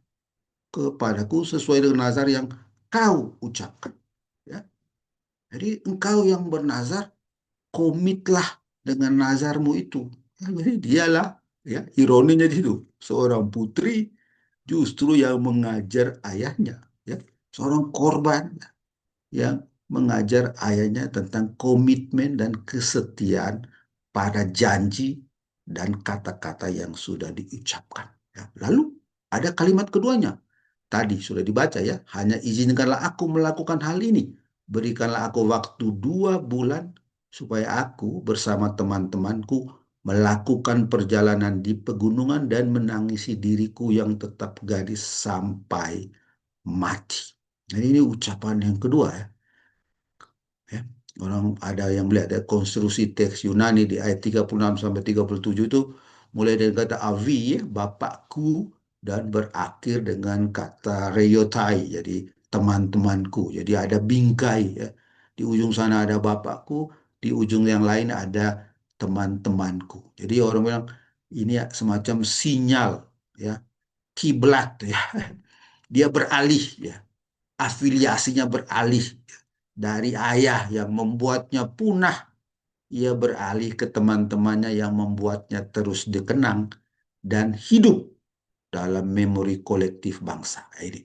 kepadaku sesuai dengan nazar yang kau ucapkan ya. Jadi engkau yang bernazar, komitlah dengan nazarmu itu ya. Jadi dialah ya, ironinya di situ seorang putri justru yang mengajar ayahnya ya, seorang korban yang mengajar ayahnya tentang komitmen dan kesetiaan pada janji dan kata-kata yang sudah diucapkan. Ya. Lalu ada kalimat keduanya. Tadi sudah dibaca ya, hanya izinkanlah aku melakukan hal ini. Berikanlah aku waktu 2 bulan supaya aku bersama teman-temanku melakukan perjalanan di pegunungan dan menangisi diriku yang tetap gadis sampai mati. Jadi ini ucapan yang kedua ya. Ya. Orang ada yang melihat ya, konstruksi teks Yunani di ayat 36 sampai 37 itu mulai dari kata avi, ya, bapakku, dan berakhir dengan kata reyotai, jadi teman-temanku. Jadi ada bingkai ya. Di ujung sana ada bapakku, di ujung yang lain ada teman-temanku. Jadi orang bilang ini ya, semacam sinyal ya, kiblat ya. Dia beralih ya, afiliasinya beralih dari ayah yang membuatnya punah, ia beralih ke teman-temannya yang membuatnya terus dikenang dan hidup dalam memori kolektif bangsa. Ini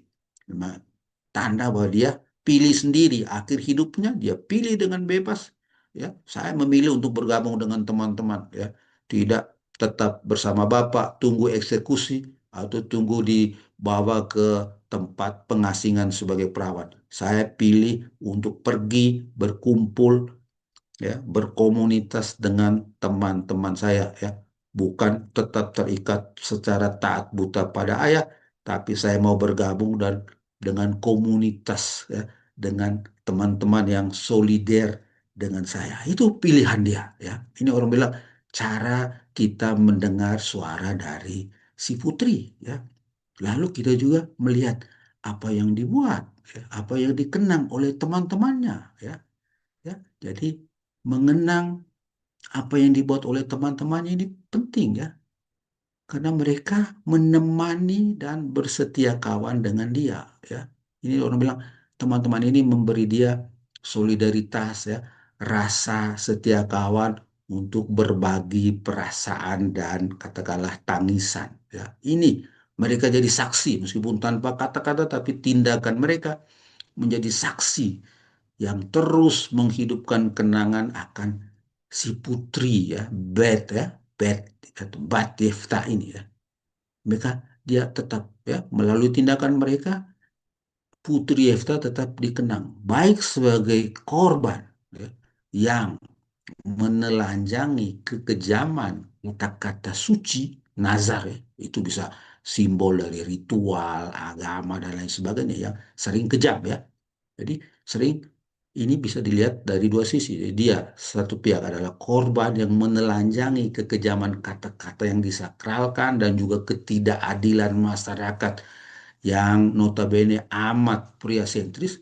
memang tanda bahwa dia pilih sendiri, akhir hidupnya dia pilih dengan bebas. Ya, saya memilih untuk bergabung dengan teman-teman. Ya, tidak tetap bersama Bapak, tunggu eksekusi atau tunggu dibawa ke tempat pengasingan sebagai perawan. Saya pilih untuk pergi berkumpul ya, berkomunitas dengan teman-teman saya ya, bukan tetap terikat secara taat buta pada ayah, tapi saya mau bergabung dan dengan komunitas ya, dengan teman-teman yang solider dengan saya. Itu pilihan dia ya. Ini orang bilang cara kita mendengar suara dari si putri ya. Lalu kita juga melihat apa yang dibuat, ya, apa yang dikenang oleh teman-temannya ya. Ya, jadi mengenang apa yang dibuat oleh teman-temannya ini penting ya, karena mereka menemani dan bersetia kawan dengan dia ya. Ini orang bilang teman-teman ini memberi dia solidaritas ya, rasa setia kawan untuk berbagi perasaan dan katakanlah tangisan ya. Ini mereka jadi saksi meskipun tanpa kata-kata, tapi tindakan mereka menjadi saksi yang terus menghidupkan kenangan akan si putri ya, Bet ya, Bet atau Bat Yefta ini ya. Mereka dia tetap ya, melalui tindakan mereka Putri Yefta tetap dikenang baik sebagai korban ya, yang menelanjangi kekejaman kata-kata suci nazar ya. Itu bisa simbol dari ritual agama dan lain sebagainya yang sering kejam ya. Jadi sering ini bisa dilihat dari dua sisi. Dia satu pihak adalah korban yang menelanjangi kekejaman kata-kata yang disakralkan dan juga ketidakadilan masyarakat yang notabene amat pria sentris,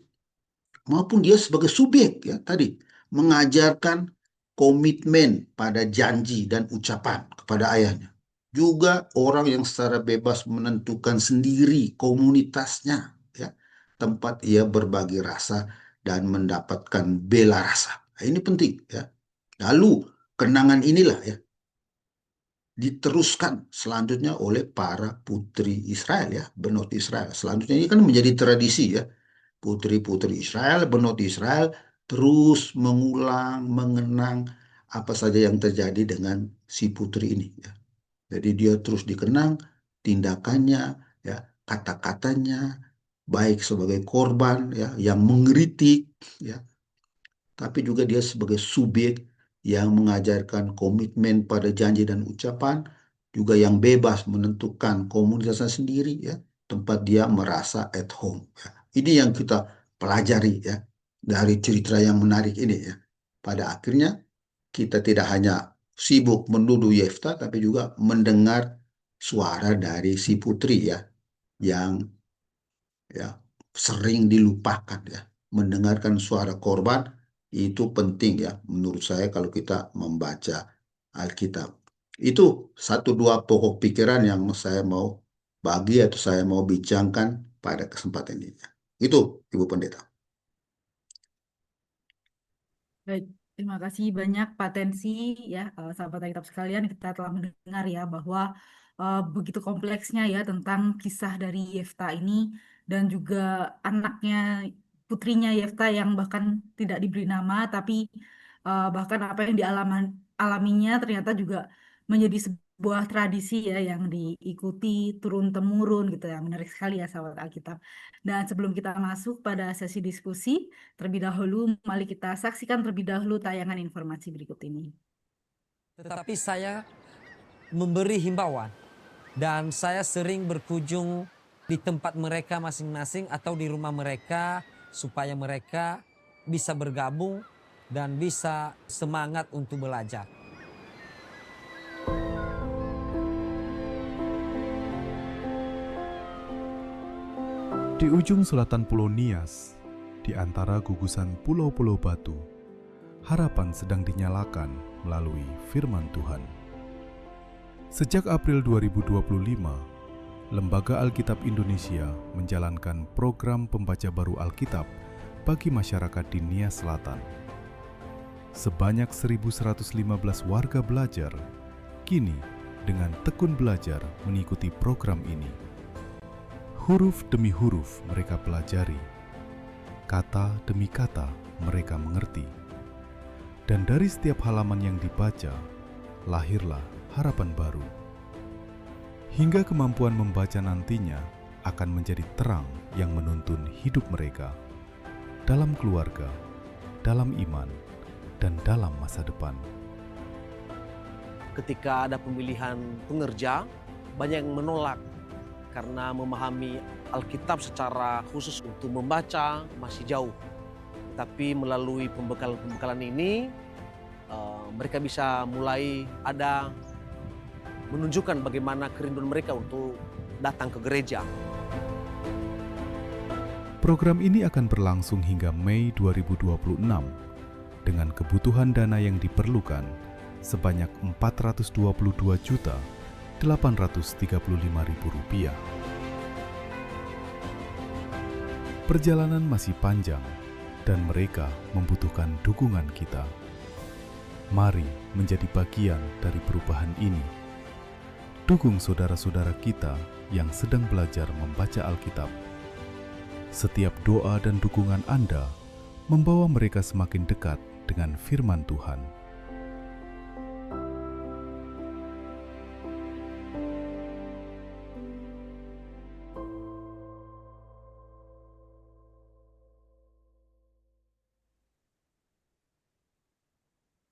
maupun dia sebagai subjek ya tadi mengajarkan komitmen pada janji dan ucapan kepada ayahnya. Juga orang yang secara bebas menentukan sendiri komunitasnya ya, tempat ia berbagi rasa dan mendapatkan bela rasa. Nah, ini penting ya. Lalu kenangan inilah ya diteruskan selanjutnya oleh para putri Israel ya, benot Israel. Selanjutnya ini kan menjadi tradisi ya, putri-putri Israel, benot Israel terus mengulang, mengenang apa saja yang terjadi dengan si putri ini. Ya. Jadi dia terus dikenang tindakannya, ya, kata-katanya, baik sebagai korban, ya, yang mengkritik, ya, tapi juga dia sebagai subjek yang mengajarkan komitmen pada janji dan ucapan, juga yang bebas menentukan komunitasnya sendiri, ya, tempat dia merasa at home. Ya. Ini yang kita pelajari ya dari cerita yang menarik ini ya. Pada akhirnya kita tidak hanya sibuk menuduh Yefta, tapi juga mendengar suara dari si putri ya, yang ya sering dilupakan ya. Mendengarkan suara korban itu penting ya menurut saya kalau kita membaca Alkitab. Itu satu dua pokok pikiran yang saya mau bagi atau saya mau bincangkan pada kesempatan ini. Itu Ibu Pendeta. Baik, terima kasih banyak Patensi ya, sahabat Alkitab sekalian, kita telah mendengar ya bahwa begitu kompleksnya ya tentang kisah dari Yefta ini dan juga anaknya, putrinya Yefta yang bahkan tidak diberi nama, tapi bahkan apa yang alaminya ternyata juga menjadi sebuah tradisi ya yang diikuti turun temurun gitu ya. Menarik sekali ya sahabat Alkitab. Dan sebelum kita masuk pada sesi diskusi, terlebih dahulu, mari kita saksikan terlebih dahulu tayangan informasi berikut ini. Tetapi saya memberi himbauan dan saya sering berkunjung di tempat mereka masing-masing atau di rumah mereka supaya mereka bisa bergabung dan bisa semangat untuk belajar. Di ujung selatan Pulau Nias, di antara gugusan pulau-pulau batu, harapan sedang dinyalakan melalui firman Tuhan. Sejak April 2025, Lembaga Alkitab Indonesia menjalankan program pembaca baru Alkitab bagi masyarakat di Nias Selatan. Sebanyak 1.115 warga belajar, kini dengan tekun belajar mengikuti program ini. Huruf demi huruf mereka pelajari, kata demi kata mereka mengerti. Dan dari setiap halaman yang dibaca, lahirlah harapan baru. Hingga kemampuan membaca nantinya akan menjadi terang yang menuntun hidup mereka dalam keluarga, dalam iman, dan dalam masa depan. Ketika ada pemilihan pengerja, banyak yang menolak karena memahami Alkitab secara khusus untuk membaca masih jauh. Tapi melalui pembekalan ini, mereka bisa mulai ada menunjukkan bagaimana kerinduan mereka untuk datang ke gereja. Program ini akan berlangsung hingga Mei 2026 dengan kebutuhan dana yang diperlukan sebanyak Rp422.835.000. Perjalanan masih panjang dan mereka membutuhkan dukungan kita. Mari menjadi bagian dari perubahan ini. Dukung saudara-saudara kita yang sedang belajar membaca Alkitab. Setiap doa dan dukungan Anda membawa mereka semakin dekat dengan firman Tuhan.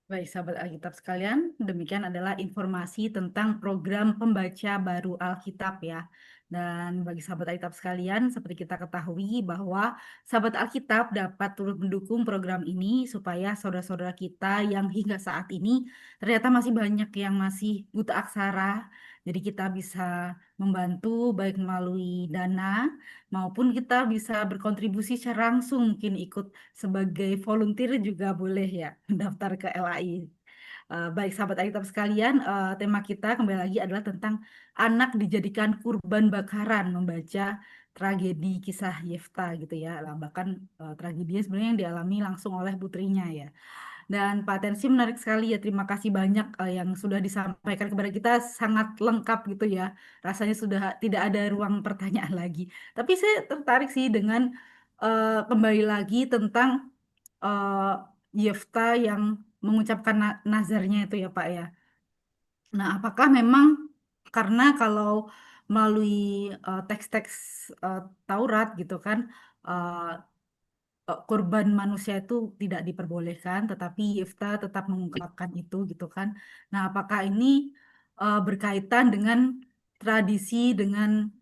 Baik, sahabat Alkitab sekalian, demikian adalah informasi tentang program pembaca baru Alkitab ya. Dan bagi sahabat Alkitab sekalian, seperti kita ketahui bahwa sahabat Alkitab dapat turut mendukung program ini supaya saudara-saudara kita yang hingga saat ini ternyata masih banyak yang masih buta aksara. Jadi kita bisa membantu baik melalui dana maupun kita bisa berkontribusi secara langsung, mungkin ikut sebagai volunteer juga boleh ya, mendaftar ke LAI. Baik sahabat Alkitab sekalian, tema kita kembali lagi adalah tentang anak dijadikan kurban bakaran, membaca tragedi kisah Yefta gitu ya. Lah, bahkan tragedinya sebenarnya yang dialami langsung oleh putrinya ya. Dan Pak Tensi menarik sekali ya, terima kasih banyak yang sudah disampaikan kepada kita, sangat lengkap gitu ya. Rasanya sudah tidak ada ruang pertanyaan lagi. Tapi saya tertarik sih dengan kembali lagi tentang eh, Yefta yang mengucapkan nazarnya itu ya Pak ya. Nah, apakah memang karena kalau melalui teks-teks Taurat gitu kan, korban manusia itu tidak diperbolehkan, tetapi Yefta tetap mengungkapkan itu gitu kan. Nah, apakah ini berkaitan dengan tradisi, dengan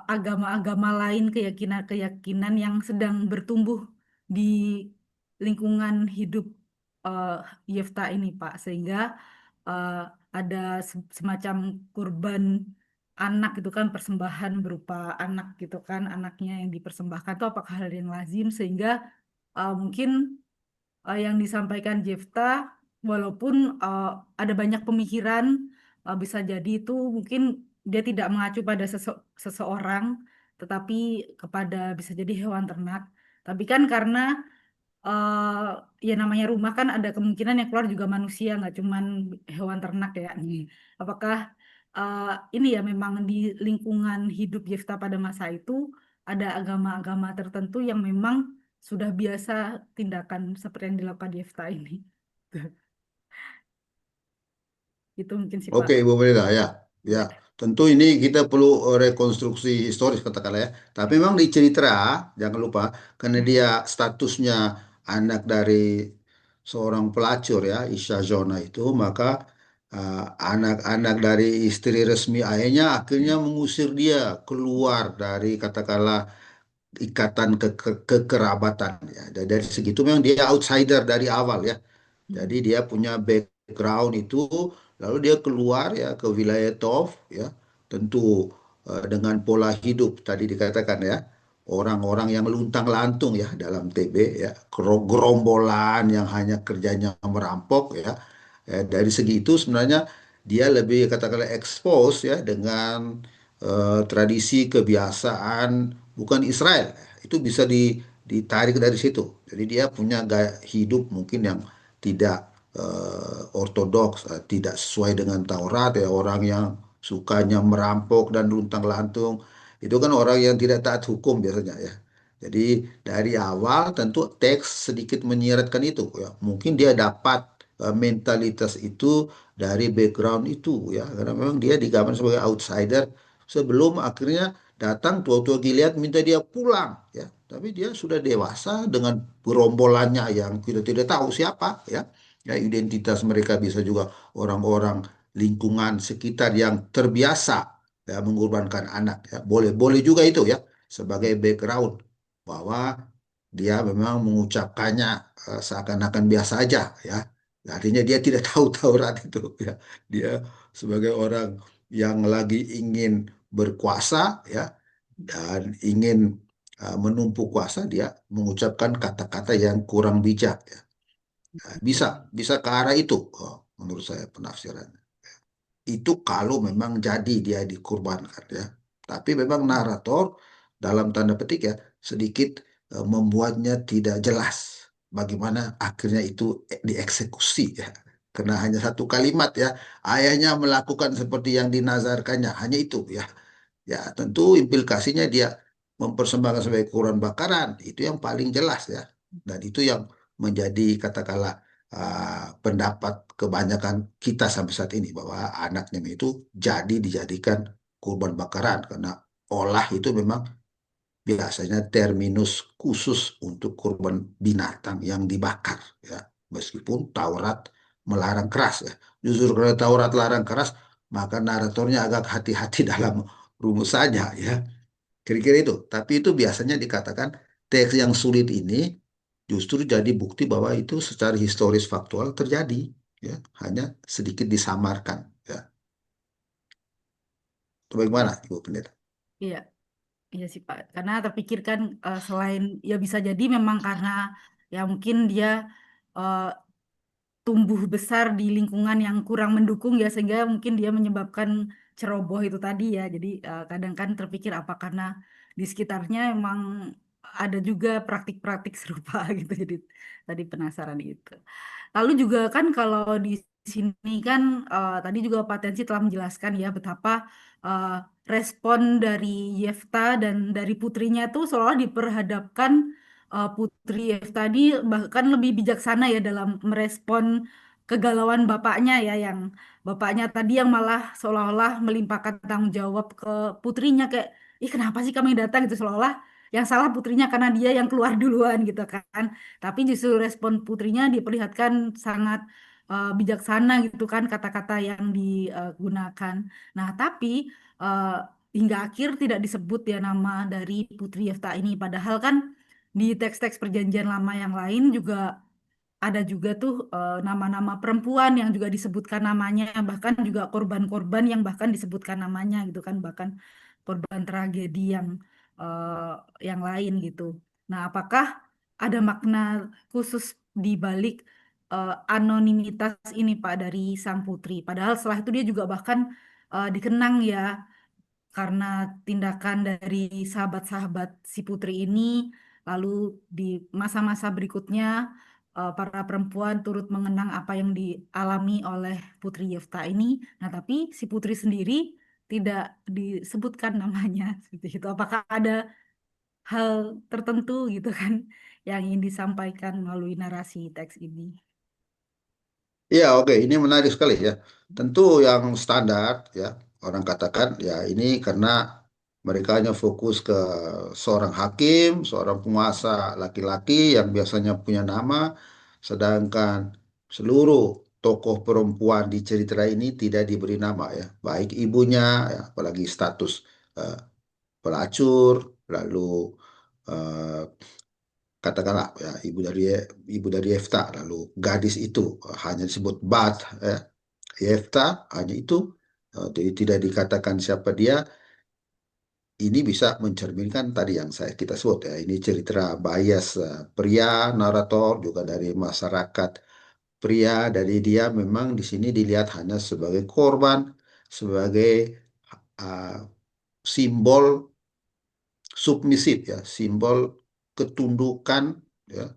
agama-agama lain, keyakinan-keyakinan yang sedang bertumbuh di lingkungan hidup eh, Yefta ini, Pak, sehingga eh, ada semacam kurban anak gitu kan, persembahan berupa anak gitu kan, anaknya yang dipersembahkan itu apakah hal yang lazim sehingga mungkin yang disampaikan Jefta walaupun ada banyak pemikiran, bisa jadi itu mungkin dia tidak mengacu pada seseorang tetapi kepada bisa jadi hewan ternak, tapi kan karena eh ya namanya rumah kan ada kemungkinan yang keluar juga manusia, nggak cuman hewan ternak ya. Apakah eh, ini ya memang di lingkungan hidup Yefta pada masa itu ada agama-agama tertentu yang memang sudah biasa tindakan seperti yang dilakukan Yefta ini. Itu mungkin sih Pak. Oke, Ibu Frida, ya. Ya, Ya. tentu ini kita perlu rekonstruksi historis katakanlah ya. Tapi memang di cerita, jangan lupa, karena dia statusnya anak dari seorang pelacur ya, Isha Zona itu, maka anak-anak dari istri resmi ayahnya akhirnya mengusir dia keluar dari katakanlah ikatan kekerabatan ya. Dari segitu memang dia outsider dari awal ya. Jadi dia punya background itu, lalu dia keluar ya ke wilayah Tauf ya, tentu dengan pola hidup tadi dikatakan ya, orang-orang yang luntang-lantung ya dalam TB ya, gerombolan yang hanya kerjanya merampok ya. Dari segi itu sebenarnya dia lebih katakanlah expose ya dengan tradisi kebiasaan bukan Israel. Itu bisa ditarik dari situ. Jadi dia punya gaya hidup mungkin yang tidak ortodoks, tidak sesuai dengan Taurat ya, orang yang sukanya merampok dan luntang-lantung. Itu kan orang yang tidak taat hukum biasanya ya. Jadi dari awal tentu teks sedikit menyiratkan itu ya. Mungkin dia dapat mentalitas itu dari background itu ya. Karena memang dia digambarkan sebagai outsider sebelum akhirnya datang tua-tua Gilead minta dia pulang ya. Tapi dia sudah dewasa dengan gerombolannya yang kita tidak tahu siapa ya. Ya, identitas mereka bisa juga orang-orang lingkungan sekitar yang terbiasa ya mengorbankan anak ya. Boleh boleh juga itu ya sebagai background bahwa dia memang mengucapkannya seakan-akan biasa aja ya. Artinya dia tidak tahu Taurat itu ya. Dia sebagai orang yang lagi ingin berkuasa ya dan ingin menumpuk kuasa, dia mengucapkan kata-kata yang kurang bijak ya. Nah, bisa ke arah itu, menurut saya penafsirannya. Itu kalau memang jadi dia dikurbankan ya. Tapi memang narator dalam tanda petik ya sedikit membuatnya tidak jelas bagaimana akhirnya itu dieksekusi ya. Karena hanya satu kalimat ya, ayahnya melakukan seperti yang dinazarkannya, hanya itu ya. Ya tentu implikasinya dia mempersembahkan sebagai kurban bakaran, itu yang paling jelas ya. Dan itu yang menjadi katakanlah pendapat kebanyakan kita sampai saat ini bahwa anaknya itu jadi dijadikan kurban bakaran karena olah itu memang biasanya terminus khusus untuk kurban binatang yang dibakar ya. Meskipun Taurat melarang keras ya. Justru karena Taurat larang keras, maka naratornya agak hati-hati dalam rumusannya ya. Kira-kira itu. Tapi itu biasanya dikatakan teks yang sulit ini justru jadi bukti bahwa itu secara historis faktual terjadi ya, hanya sedikit disamarkan ya. Itu bagaimana Ya, Ibu Pendeta? iya, iya sih Pak. Karena terpikirkan selain ya bisa jadi memang karena ya mungkin dia eh, tumbuh besar di lingkungan yang kurang mendukung ya sehingga mungkin dia menyebabkan ceroboh itu tadi ya. Jadi kadang kan terpikir apa karena di sekitarnya emang ada juga praktik-praktik serupa gitu. Jadi tadi penasaran itu. Lalu juga kan kalau di sini kan tadi juga Pak Tensi telah menjelaskan ya betapa eh, respon dari Yefta dan dari putrinya itu seolah diperhadapkan Putri Yefta tadi bahkan lebih bijaksana ya dalam merespon kegalauan bapaknya ya yang bapaknya tadi yang malah seolah-olah melimpahkan tanggung jawab ke putrinya kayak ih kenapa sih kami datang gitu seolah-olah yang salah putrinya karena dia yang keluar duluan gitu kan. Tapi justru respon putrinya diperlihatkan sangat bijaksana gitu kan kata-kata yang digunakan. Nah, tapi eh, hingga akhir tidak disebut ya nama dari Putri Yefta ini. Padahal kan di teks-teks perjanjian lama yang lain juga ada juga tuh nama-nama perempuan yang juga disebutkan namanya, bahkan juga korban-korban yang bahkan disebutkan namanya gitu kan, bahkan korban tragedi yang lain gitu. Nah, apakah ada makna khusus di balik anonimitas ini Pak dari sang putri? Padahal setelah itu dia juga bahkan dikenang ya karena tindakan dari sahabat-sahabat si putri ini, lalu di masa-masa berikutnya para perempuan turut mengenang apa yang dialami oleh Putri Yefta ini. Nah, tapi si putri sendiri tidak disebutkan namanya seperti itu. Apakah ada hal tertentu gitu kan yang ingin disampaikan melalui narasi teks ini? Iya, oke, ini menarik sekali ya. Tentu yang standar ya, orang katakan ya ini karena mereka hanya fokus ke seorang hakim, seorang penguasa laki-laki yang biasanya punya nama, sedangkan seluruh tokoh perempuan di cerita ini tidak diberi nama ya, baik ibunya, ya, apalagi status eh, pelacur, lalu eh, katakanlah ya ibu dari Yefta, lalu gadis itu hanya disebut Bat, ya, Yefta hanya itu, jadi tidak dikatakan siapa dia. Ini bisa mencerminkan tadi yang kita sebut ya, ini cerita bias pria narator juga dari masyarakat pria, dari dia memang di sini dilihat hanya sebagai korban, sebagai uh, simbol submisif ya, simbol ketundukan ya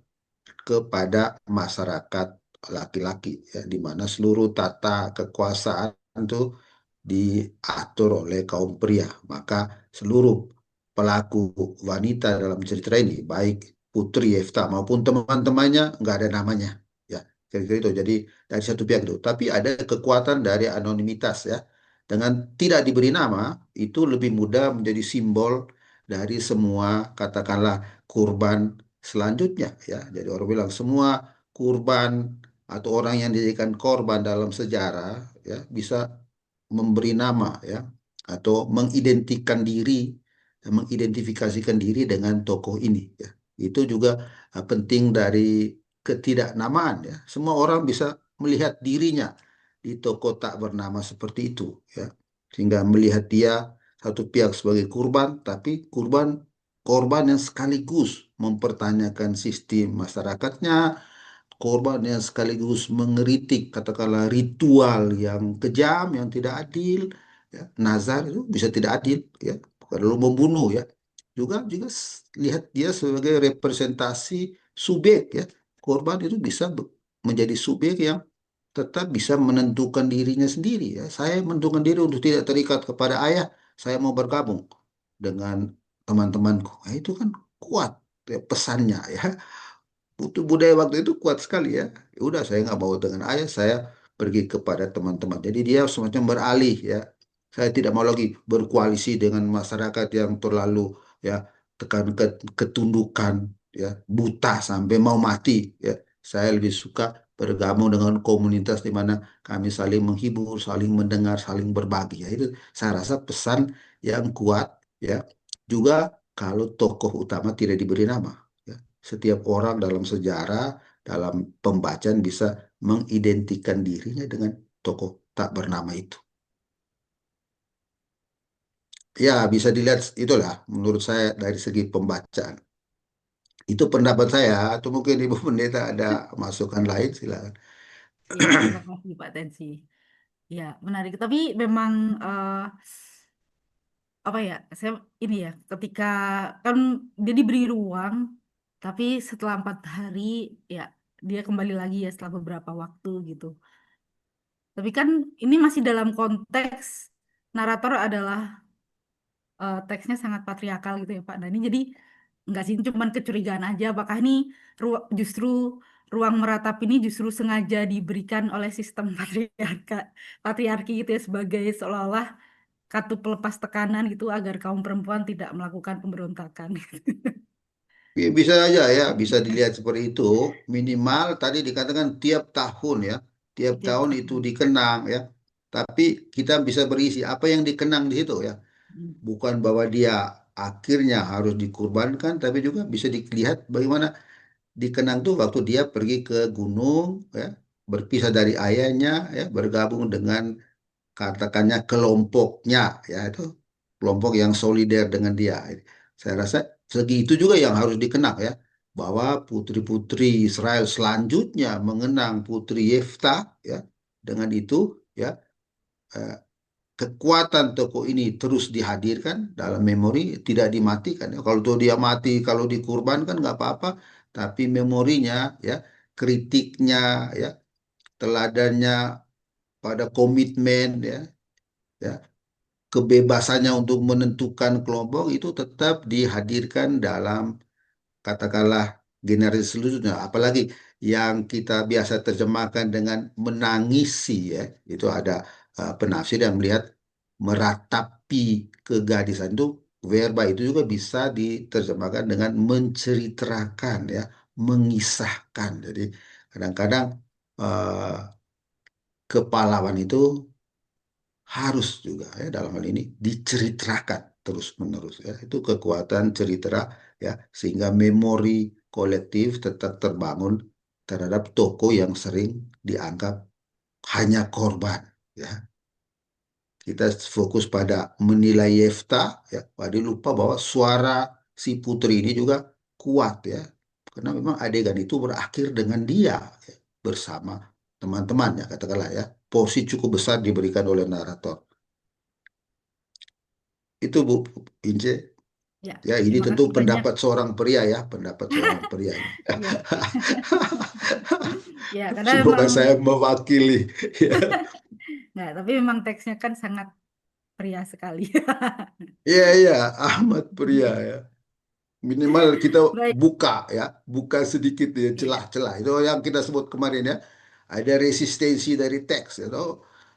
kepada masyarakat laki-laki ya, di mana seluruh tata kekuasaan itu diatur oleh kaum pria. Maka seluruh pelaku wanita dalam cerita ini, baik Putri Yefta maupun teman-temannya, nggak ada namanya. Ya, kira-kira itu. Jadi dari satu pihak itu. Tapi ada kekuatan dari anonimitas ya. Dengan tidak diberi nama, itu lebih mudah menjadi simbol dari semua, katakanlah, kurban selanjutnya ya. Jadi orang bilang semua kurban atau orang yang dijadikan korban dalam sejarah ya bisa memberi nama ya atau mengidentifikasikan diri dengan tokoh ini ya. Itu juga penting dari ketidaknamaan ya. Semua orang bisa melihat dirinya di tokoh tak bernama seperti itu ya. Sehingga melihat dia satu pihak sebagai kurban, tapi korban yang sekaligus mempertanyakan sistem masyarakatnya, korban yang sekaligus mengeritik katakanlah ritual yang kejam, yang tidak adil ya. Nazar itu bisa tidak adil ya, bukan lalu membunuh ya. Juga lihat dia sebagai representasi subjek ya. Korban itu bisa menjadi subjek yang tetap bisa menentukan dirinya sendiri ya. Saya menentukan diri untuk tidak terikat kepada ayah, saya mau bergabung dengan teman-temanku. Nah, itu kan kuat ya, pesannya ya. Butuh budaya waktu itu kuat sekali ya. Ya udah, saya nggak mau dengan ayah, saya pergi kepada teman-teman. Jadi dia semacam beralih ya. Saya tidak mau lagi berkoalisi dengan masyarakat yang terlalu ya tekan ketundukan ya, buta sampai mau mati ya. Saya lebih suka bergabung dengan komunitas di mana kami saling menghibur, saling mendengar, saling berbagi. Ya, itu saya rasa pesan yang kuat ya. Juga kalau tokoh utama tidak diberi nama. Ya. Setiap orang dalam sejarah, dalam pembacaan bisa mengidentikan dirinya dengan tokoh tak bernama itu. Ya, bisa dilihat itulah menurut saya dari segi pembacaan. Itu pendapat saya, atau mungkin Ibu Pendeta ada masukan lain, silakan. Ya, terima kasih Pak Tensi. Ya, menarik. Tapi memang apa ya? Saya ini ya, ketika kan dia diberi ruang, tapi setelah 4 hari ya dia kembali lagi ya setelah beberapa waktu gitu. Tapi kan ini masih dalam konteks narator adalah teksnya sangat patriarkal gitu ya Pak. Nah ini jadi nggak sih cuman kecurigaan aja. Apakah ini justru ruang meratap ini justru sengaja diberikan oleh sistem patriarki gitu ya sebagai seolah-olah katu pelepas tekanan gitu agar kaum perempuan tidak melakukan pemberontakan. Ya, bisa aja ya, bisa dilihat seperti itu. Minimal tadi dikatakan tiap tahun ya, tiap Tiap tahun itu tahun. dikenang ya. Tapi kita bisa berisi apa yang dikenang di situ ya. Hmm. Bukan bahwa dia akhirnya harus dikurbankan, tapi juga bisa dilihat bagaimana dikenang tuh waktu dia pergi ke gunung ya, berpisah dari ayahnya ya, bergabung dengan katakannya kelompoknya ya, itu kelompok yang solider dengan dia. Saya rasa segi itu juga yang harus dikenang ya, bahwa putri-putri Israel selanjutnya mengenang Putri Yefta ya, dengan itu ya, eh, kekuatan tokoh ini terus dihadirkan dalam memori, tidak dimatikan ya. Kalau tuh dia mati, kalau dikurbankan nggak apa-apa, tapi memorinya ya, kritiknya ya, teladannya pada komitmen ya, ya, kebebasannya untuk menentukan kelompok itu tetap dihadirkan dalam, katakanlah, generasi selanjutnya. Apalagi yang kita biasa terjemahkan dengan menangisi ya, itu ada penafsir yang melihat meratapi kegadisan itu, verba itu juga bisa diterjemahkan dengan menceritakan ya, mengisahkan. Jadi kadang-kadang eh, kepahlawan itu harus juga ya dalam hal ini diceritakan terus-menerus ya. Itu kekuatan cerita ya, sehingga memori kolektif tetap terbangun terhadap tokoh yang sering dianggap hanya korban ya. Kita fokus pada menilai Yefta ya, pada lupa bahwa suara si putri ini juga kuat ya. Karena memang adegan itu berakhir dengan dia ya, bersama teman-temannya katakanlah ya. Porsi cukup besar diberikan oleh narator. Itu Bu Ince. Ya, Ya, ini terima tentu kasih banyak. pendapat seorang pria ya, pendapat seorang pria ini. Ya, ya, karena Semoga memang, saya mewakili. Ya, nah, tapi memang teksnya kan sangat pria sekali. iya, iya, Ahmad pria ya. Minimal kita Baik, buka ya, buka sedikit ya iya, celah-celah. Itu yang kita sebut kemarin ya. Ada resistensi dari teks ya.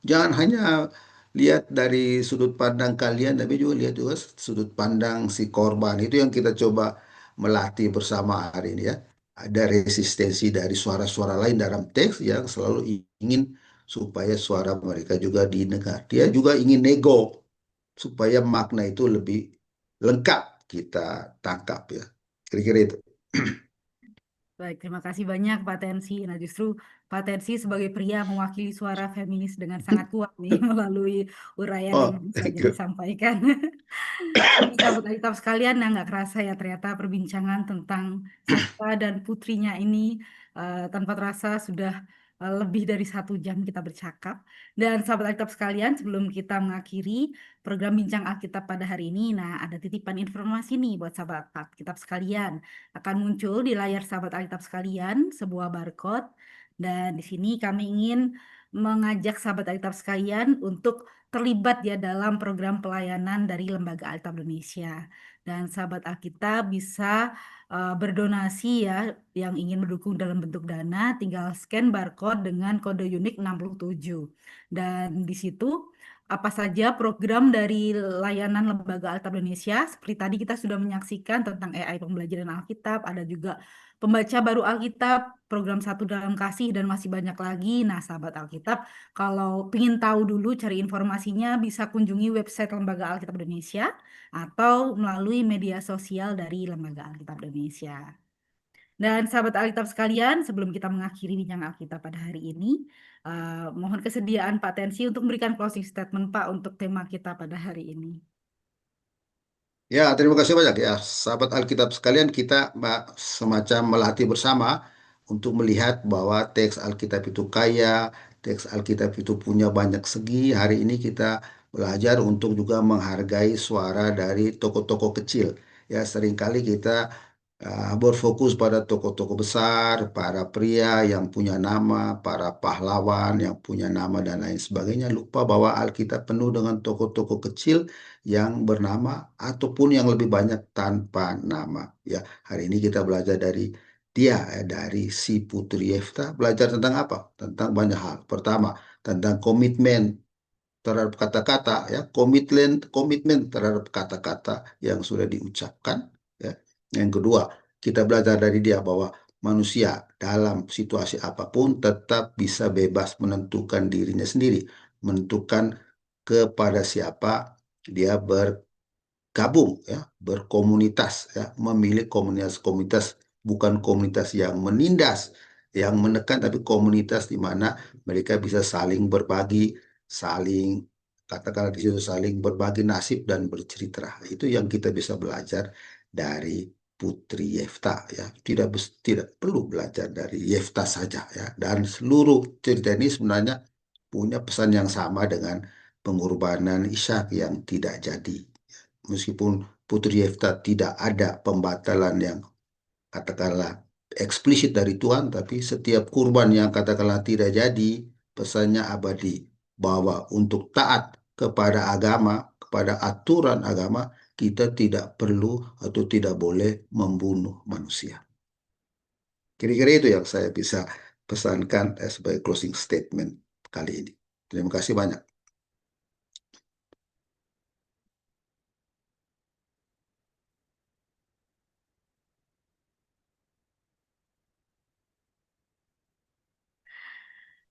Jangan hanya lihat dari sudut pandang kalian, tapi juga lihat juga sudut pandang si korban. Itu yang kita coba melatih bersama hari ini ya. Ada resistensi dari suara-suara lain dalam teks yang selalu ingin supaya suara mereka juga didengar. Dia juga ingin nego supaya makna itu lebih lengkap kita tangkap ya. Kira-kira itu. baik, terima kasih banyak Pak Tensi. Nah, justru Pak Tensi sebagai pria mewakili suara feminis dengan sangat kuat nih melalui uraian yang Oh, baru thank saja you. disampaikan. Jadi sahabat Alkitab sekalian, nah nggak kerasa ya ternyata perbincangan tentang Sasta dan putrinya ini tanpa terasa sudah lebih dari 1 jam kita bercakap. Dan sahabat Alkitab sekalian, sebelum kita mengakhiri program Bincang Alkitab pada hari ini, nah ada titipan informasi nih buat sahabat Alkitab sekalian. Akan muncul di layar sahabat Alkitab sekalian sebuah barcode. Dan di sini kami ingin mengajak sahabat Alkitab sekalian untuk terlibat ya dalam program pelayanan dari Lembaga Alkitab Indonesia. Dan sahabat Alkitab bisa berdonasi ya yang ingin mendukung dalam bentuk dana, tinggal scan barcode dengan kode unik 67. Dan di situ apa saja program dari layanan Lembaga Alkitab Indonesia, seperti tadi kita sudah menyaksikan tentang AI pembelajaran Alkitab, ada juga pembaca baru Alkitab, program Satu Dalam Kasih, dan masih banyak lagi. Nah, sahabat Alkitab, kalau ingin tahu dulu cari informasinya bisa kunjungi website Lembaga Alkitab Indonesia atau melalui media sosial dari Lembaga Alkitab Indonesia. Dan sahabat Alkitab sekalian, sebelum kita mengakhiri bincang Alkitab pada hari ini, mohon kesediaan Pak Tensi untuk memberikan closing statement Pak untuk tema kita pada hari ini. Ya, terima kasih banyak ya, sahabat Alkitab sekalian. Kita semacam melatih bersama untuk melihat bahwa teks Alkitab itu kaya, teks Alkitab itu punya banyak segi. Hari ini kita belajar untuk juga menghargai suara dari tokoh-tokoh kecil. Ya, seringkali kita berfokus pada tokoh-tokoh besar, para pria yang punya nama, para pahlawan yang punya nama dan lain sebagainya. Lupa bahwa Alkitab penuh dengan tokoh-tokoh kecil yang bernama ataupun yang lebih banyak tanpa nama. Ya, hari ini kita belajar dari dia, dari si Putri Yefta. Belajar tentang apa? Tentang banyak hal. Pertama, tentang komitmen terhadap kata-kata, ya, komitmen komitmen terhadap kata-kata yang sudah diucapkan. Ya. Yang kedua, kita belajar dari dia bahwa manusia dalam situasi apapun tetap bisa bebas menentukan dirinya sendiri, menentukan kepada siapa dia bergabung, ya, berkomunitas, ya, memilih komunitas-komunitas, bukan komunitas yang menindas, yang menekan, tapi komunitas di mana mereka bisa saling berbagi, saling katakanlah di situ saling berbagi nasib dan bercerita. Itu yang kita bisa belajar dari Putri Yefta ya. Tidak perlu belajar dari Yefta saja ya. Dan seluruh cerita ini sebenarnya punya pesan yang sama dengan pengorbanan Ishak yang tidak jadi. Meskipun Putri Yefta tidak ada pembatalan yang katakanlah eksplisit dari Tuhan, tapi setiap kurban yang katakanlah tidak jadi, pesannya abadi bahwa untuk taat kepada agama, kepada aturan agama, kita tidak perlu atau tidak boleh membunuh manusia. Kira-kira itu yang saya bisa pesankan sebagai closing statement kali ini. Terima kasih banyak.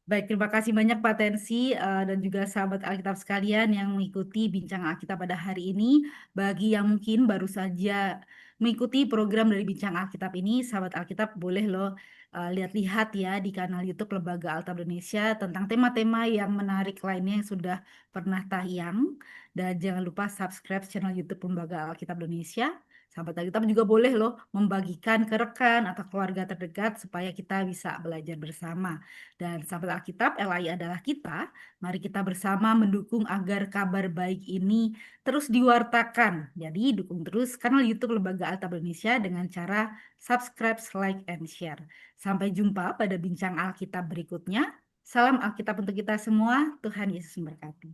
Baik, terima kasih banyak Pak Tensi dan juga sahabat Alkitab sekalian yang mengikuti Bincang Alkitab pada hari ini. Bagi yang mungkin baru saja mengikuti program dari Bincang Alkitab ini, sahabat Alkitab boleh loh lihat-lihat ya di kanal YouTube Lembaga Alkitab Indonesia tentang tema-tema yang menarik lainnya yang sudah pernah tayang. Dan jangan lupa subscribe channel YouTube Lembaga Alkitab Indonesia. Sahabat Alkitab juga boleh loh membagikan ke rekan atau keluarga terdekat supaya kita bisa belajar bersama. Dan sahabat Alkitab, LAI adalah kita. Mari kita bersama mendukung agar kabar baik ini terus diwartakan. Jadi dukung terus kanal YouTube Lembaga Alkitab Indonesia dengan cara subscribe, like, and share. Sampai jumpa pada bincang Alkitab berikutnya. Salam Alkitab untuk kita semua. Tuhan Yesus memberkati.